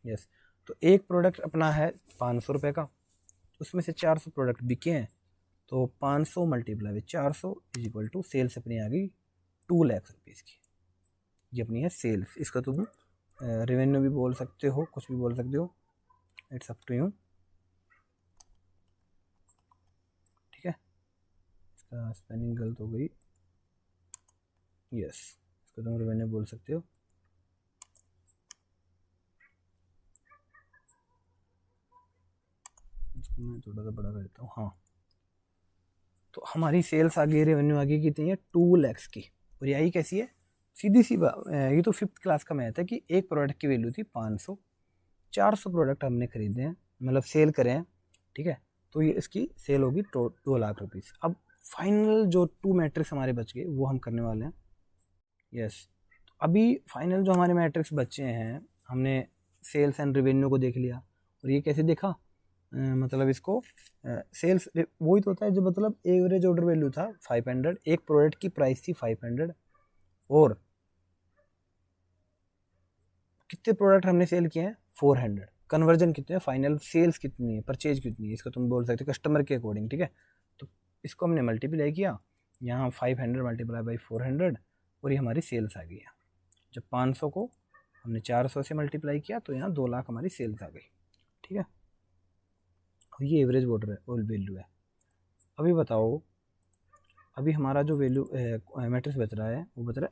यस, तो एक प्रोडक्ट अपना है 500 रुपये का, उसमें से 400 प्रोडक्ट बिके हैं, तो 500 multiply with 400 is equal to sales अपनी आ गई 2 लाख रुपीज़ की, ये अपनी है सेल्स। इसका तुम रेवेन्यू भी बोल सकते हो, कुछ भी बोल सकते हो, इट्स अप टू यू, ठीक है, इसका स्पेलिंग गलत हो गई, यस, इसको तुम रेवेन्यू बोल सकते हो, मैं थोड़ा सा बड़ा कर देता हूँ। हाँ, तो हमारी सेल्स आ गई, रेवेन्यू आ गई कितनी है 2 lakhs की। और यही कैसी है, सीधी सी बात, ये तो 5th क्लास का मैथ है कि एक प्रोडक्ट की वैल्यू थी 500, 400 प्रोडक्ट हमने खरीदे हैं, मतलब सेल करें हैं, ठीक है, तो ये इसकी सेल होगी 2 लाख रुपीज़। अब फाइनल जो 2 मैट्रिक्स हमारे बच गए वो हम करने वाले हैं। यस, तो अभी फाइनल जो हमारे मैट्रिक्स बचे हैं, हमने सेल्स एंड रेवेन्यू को देख लिया। और ये कैसे देखा, मतलब इसको सेल्स वही तो होता है जो मतलब एवरेज ऑर्डर वैल्यू था 500, एक प्रोडक्ट की प्राइस थी 500, और कितने प्रोडक्ट हमने सेल किए हैं 400, कन्वर्जन कितने, फाइनल सेल्स कितनी है, परचेज कितनी है, इसको तुम बोल सकते हो कस्टमर के अकॉर्डिंग, ठीक है। तो इसको हमने मल्टीप्लाई किया, यहाँ 500 मल्टीप्लाई बाई 400, और ये हमारी सेल्स आ गई है। जब 500 को हमने 400 से मल्टीप्लाई किया तो यहाँ 2 लाख हमारी सेल्स आ गई, ठीक है। और ये एवरेज ऑर्डर है, वैल्यू है। अभी बताओ, अभी हमारा जो वैल्यू मैट्रिक्स बच रहा है वो बच रहा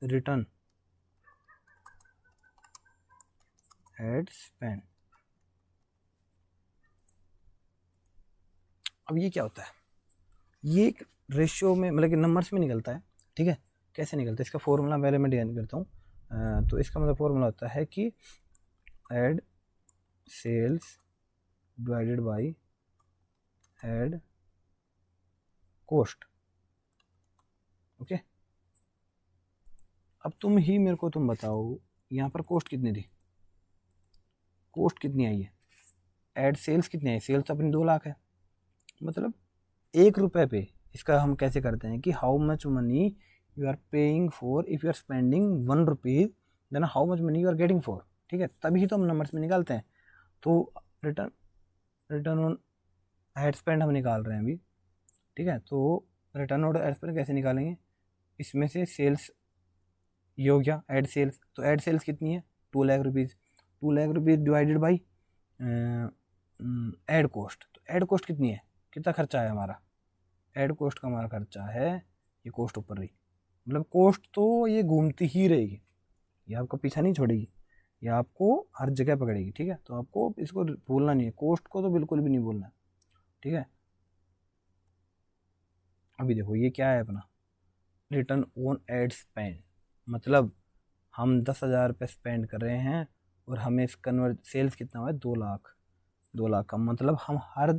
है रिटर्न एड स्पेंड। अब ये क्या होता है, ये एक रेशियो में मतलब कि नंबर्स में निकलता है, ठीक है। कैसे निकलता है इसका फॉर्मूला पहले मैं डिजाइन करता हूँ। तो इसका मतलब फॉर्मूला होता है कि ad sales divided by ad cost, okay. अब तुम बताओ यहाँ पर कॉस्ट कितनी थी, कॉस्ट कितनी आई है, एड सेल्स कितनी आई, सेल्स अपनी 2 लाख है, मतलब 1 रुपये पे इसका हम कैसे करते हैं कि how much money you are paying for, if you are spending 1 rupees then how much money you are getting for, ठीक है, तभी तो हम नंबर्स में निकालते हैं। तो रिटर्न ऑन एड स्पेंड हम निकाल रहे हैं अभी, ठीक है। तो रिटर्न ऑन एड स्पेंड कैसे निकालेंगे, इसमें से सेल्स ये हो गया एड सेल्स, तो एड सेल्स कितनी है 2 lakh rupees, 2 lakh rupees divided by ad cost, तो एड कॉस्ट कितनी है, कितना खर्चा है हमारा, एड कॉस्ट का हमारा खर्चा है, ये कॉस्ट ऊपर रही, मतलब कॉस्ट तो ये घूमती ही रहेगी, ये आपका पीछा नहीं छोड़ेगी, ये आपको हर जगह पकड़ेगी, ठीक है। तो आपको इसको भूलना नहीं है, कॉस्ट को तो बिल्कुल भी नहीं भूलना, ठीक है। अभी देखो ये क्या है अपना रिटर्न ऑन एड स्पेंड, मतलब हम 10,000 रुपये स्पेंड कर रहे हैं और हमें सेल्स कितना हुआ है 2 लाख, 2 लाख का मतलब हम हर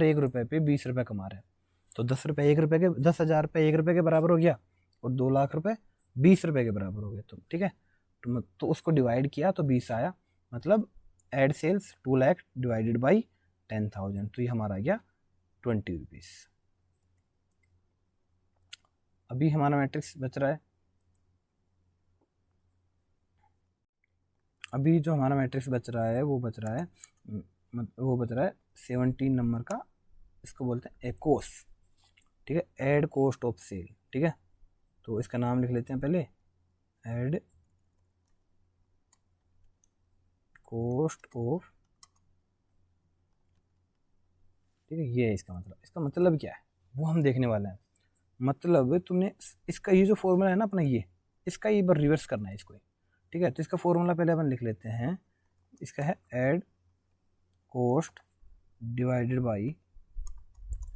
1 रुपये पे 20 रुपये कमा रहे हैं। तो 10 रुपये 1 रुपये के, 10,000 रुपये 1 रुपये के बराबर हो गया, और 2 लाख रुपये 20 रुपये के बराबर हो गए, तो ठीक है। तो उसको डिवाइड किया तो 20 आया, मतलब ad sales 2 lakh divided by 10,000, तो ये हमारा आ गया 20 रुपीज़। अभी हमारा मैट्रिक्स बच रहा है, अभी जो हमारा मैट्रिक्स बच रहा है वो बच रहा है 17 नंबर का, इसको बोलते हैं एकोस, ठीक है, एड कॉस्ट ऑफ सेल, ठीक है। तो इसका नाम लिख लेते हैं पहले, एड कॉस्ट ऑफ, ठीक है। ये है इसका मतलब क्या है वो हम देखने वाले हैं। मतलब तुमने इसका ये जो फॉर्मूला है ना अपना, ये इसका एक बार रिवर्स करना है इसको, ठीक है। तो इसका फॉर्मूला पहले अपन लिख लेते हैं, इसका है ad cost divided by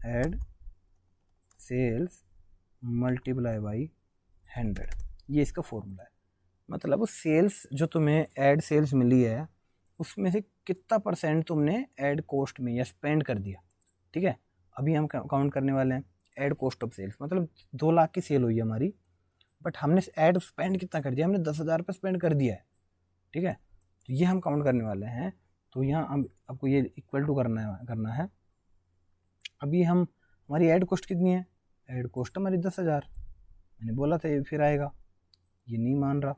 ad sales multiply by 100, ये इसका फॉर्मूला है। मतलब सेल्स जो तुम्हें एड सेल्स मिली है उसमें से कितना परसेंट तुमने एड कॉस्ट में या स्पेंड कर दिया, ठीक है। अभी हम काउंट करने वाले हैं एड कॉस्ट ऑफ सेल्स, मतलब 2 लाख की सेल हुई है हमारी, बट हमने एड स्पेंड कितना कर दिया, हमने 10,000 रुपये स्पेंड कर दिया है, ठीक है। तो ये हम काउंट करने वाले हैं। तो यहाँ हम आपको ये इक्वल टू करना है। अभी हम हमारी एड कॉस्ट कितनी है, एड कॉस्ट हमारी 10,000, मैंने बोला था ये फिर आएगा, ये नहीं मान रहा,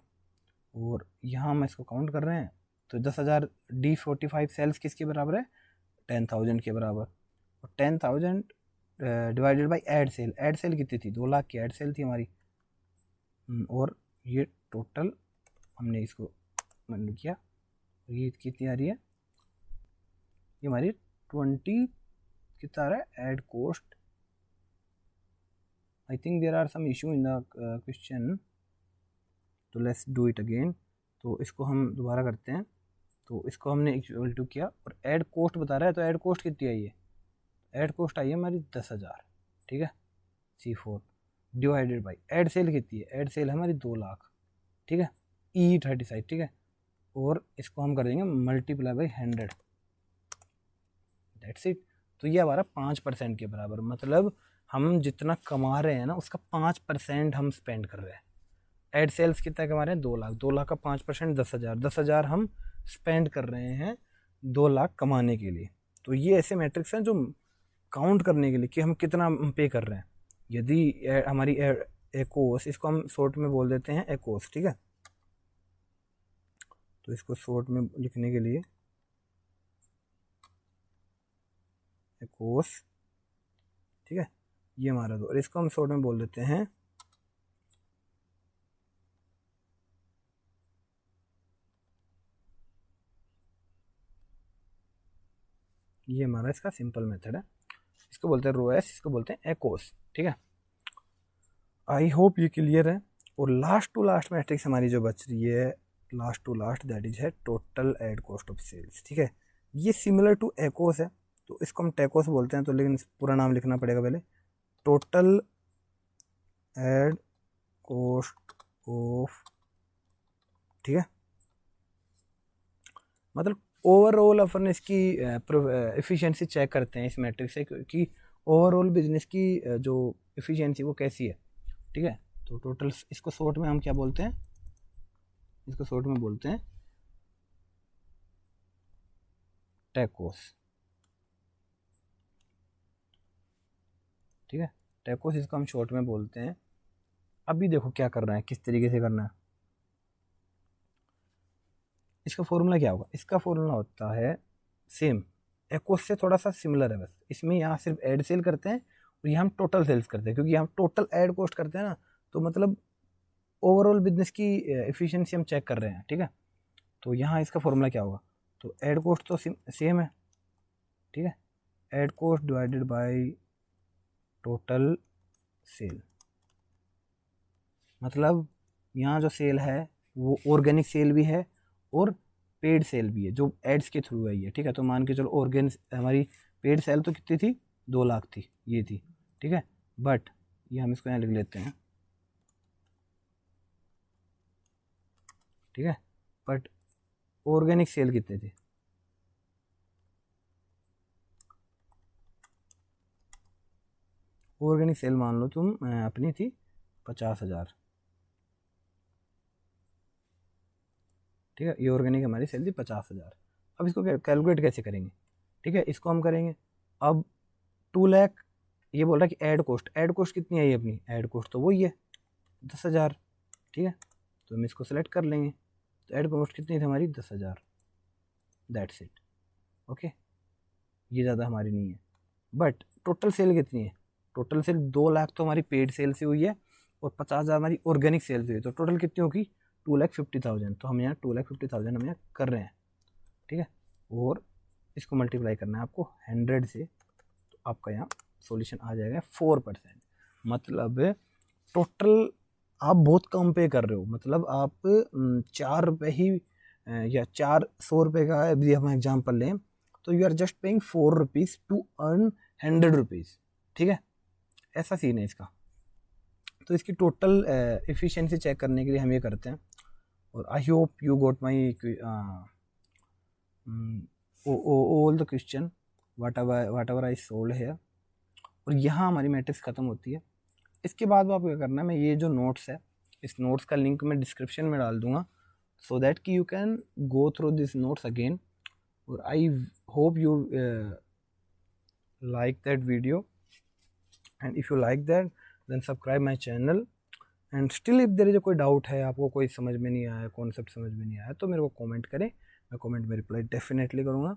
और यहाँ हम इसको काउंट कर रहे हैं। तो 10,000 D45 सेल्स किसके बराबर है 10,000 के बराबर, और 10,000 डिवाइडेड बाई एड सेल कितनी थी 2 लाख की एड सेल थी हमारी, और ये टोटल हमने इसको मान किया, ये कितनी आ रही है, ये हमारी 20 कितना आ रहा है ad cost. I think there are some issue in the question, तो लेट्स डू इट अगेन। तो इसको हम दोबारा करते हैं, तो इसको हमने इक्वल टू किया और ऐड कॉस्ट बता रहा है, तो ऐड कॉस्ट कितनी आई है, ऐड कॉस्ट आई है हमारी 10,000, ठीक है, C4 divided by add cell कितनी है, ऐड सेल हमारी 2 लाख, ठीक है, E36, ठीक है, और इसको हम कर देंगे मल्टीप्लाई बाई 100, दैट्स इट। तो ये हमारा 5% के बराबर, मतलब हम जितना कमा रहे हैं ना उसका 5% हम स्पेंड कर रहे हैं। एड सेल्स कितना कमा रहे हैं, 2 लाख, 2 लाख का 5% 10,000, 10,000 हम स्पेंड कर रहे हैं 2 लाख कमाने के लिए। तो ये ऐसे मैट्रिक्स हैं जो काउंट करने के लिए कि हम कितना पे कर रहे हैं। यदि हमारी एकोस, इसको हम शॉर्ट में बोल देते हैं एकोस, ठीक है, तो इसको शॉर्ट में लिखने के लिए एकोस, ठीक है, ये हमारा दो, और इसको हम शॉर्ट में बोल देते हैं ये हमारा इसका सिंपल मेथड है, इसको बोलते हैं रोएस, इसको बोलते हैं एकोस, ठीक है। आई होप ये क्लियर है। और लास्ट टू लास्ट मैट्रिक्स हमारी जो बच रही है, last to last, that is है total ad cost of sales, ठीक है। ये सिमिलर टू एकोस है, तो इसको हम टेकोस बोलते हैं, तो लेकिन पूरा नाम लिखना पड़ेगा पहले, टोटल एड कॉस्ट ऑफ, ठीक है, मतलब ओवरऑल अपन इसकी एफिशिएंसी चेक करते हैं इस मैट्रिक्स से कि ओवरऑल बिजनेस की जो एफिशिएंसी वो कैसी है, ठीक है। तो टोटल, इसको शॉर्ट में हम क्या बोलते हैं, इसको शॉर्ट में बोलते हैं टेकोस, ठीक है, टेकोस इसको हम शॉर्ट में बोलते हैं। अभी देखो क्या करना है, किस तरीके से करना है। इसका फॉर्मूला क्या होगा, इसका फॉर्मूला होता है सेम, एकोस से थोड़ा सा सिमिलर है, बस इसमें यहाँ सिर्फ एड सेल करते हैं और यहाँ हम टोटल सेल्स करते हैं, क्योंकि यहाँ टोटल एड कॉस्ट करते हैं ना, तो मतलब ओवरऑल बिजनेस की एफिशिएंसी हम चेक कर रहे हैं, ठीक है। तो यहाँ इसका फॉर्मूला क्या होगा, तो एड कॉस्ट तो सेम है, ठीक है, ad cost divided by total sale, मतलब यहाँ जो सेल है वो ऑर्गेनिक सेल भी है और पेड सेल भी है, जो एड्स के थ्रू है ये, ठीक है। तो मान के चलो ऑर्गेनिक हमारी पेड सेल तो कितनी थी, 2 लाख थी, ये थी, ठीक है, बट ये हम इसको यहाँ लिख लेते हैं, ठीक है, बट ऑर्गेनिक सेल कितने थे, ऑर्गेनिक सेल मान लो तुम अपनी थी 50,000, ठीक है, ये ऑर्गेनिक हमारी सेल थी 50,000। अब इसको कैलकुलेट कैसे करेंगे, ठीक है, इसको हम करेंगे, अब 2 लाख, ये बोल रहा है कि ऐड कॉस्ट कितनी आई अपनी, ऐड कॉस्ट तो वही है 10,000, ठीक है, तो हम इसको सेलेक्ट कर लेंगे, तो ऐड कॉस्ट कितनी थी हमारी 10,000, दैट्स इट, ओके, ये ज़्यादा हमारी नहीं है। बट टोटल सेल कितनी है, टोटल सेल 2 लाख तो हमारी पेड सेल से हुई है और 50,000 हमारी ऑर्गेनिक सेल से हुई है, तो टोटल कितनी होगी 2,50,000, तो हम यहाँ 2,50,000 हम यहाँ कर रहे हैं, ठीक है, और इसको मल्टीप्लाई करना है आपको 100 से, तो आपका यहाँ सॉल्यूशन आ जाएगा 4%, मतलब टोटल आप बहुत कम पे कर रहे हो, मतलब आप 4 रुपये ही या 400 रुपये का यदि हम एग्जाम्पल लें, तो you are just paying 4 rupees to earn 100 rupees, ठीक है, ऐसा सीन है इसका। तो इसकी टोटल एफिशिएंसी चेक करने के लिए हम ये करते हैं, और I hope you got my all the question what ever I sold है। और यहाँ हमारी मैट्रिक्स ख़त्म होती है। इसके बाद आपको क्या करना है, मैं ये जो नोट्स है, इस नोट्स का लिंक मैं डिस्क्रिप्शन में डाल दूँगा, सो दैट कि you can go through this notes again. और I hope you like that video, and if you like that then subscribe my channel, and still if there is कोई doubt है, आपको कोई समझ में नहीं आया, कॉन्सेप्ट समझ में नहीं आया, तो मेरे को कमेंट करें, मैं कमेंट में रिप्लाई डेफिनेटली करूँगा।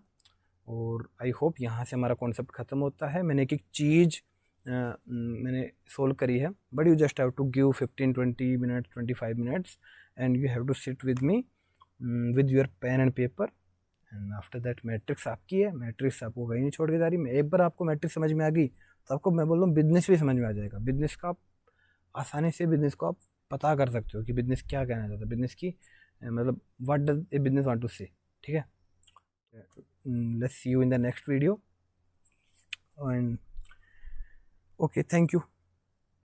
और आई होप यहाँ से हमारा कॉन्सेप्ट ख़त्म होता है। मैंने एक एक चीज़ मैंने सोल्व करी है, but you just have to give 15-20 minutes 25 minutes and you have to sit with me with your pen and paper, and after that metrics आपकी है। मैट्रिक्स आपको कहीं नहीं छोड़ के जा रही। मैं एक बार आपको मैट्रिक्स समझ में आ गई तो आपको मैं बोल रहा हूँ बिजनेस भी समझ में आ जाएगा। बिजनेस का आप आसानी से बिजनेस को आप पता कर सकते हो कि बिजनेस क्या कहना चाहता है, बिजनेस की मतलब what does a business want to say, ठीक है। Let's see you in the next video. And okay, thank you.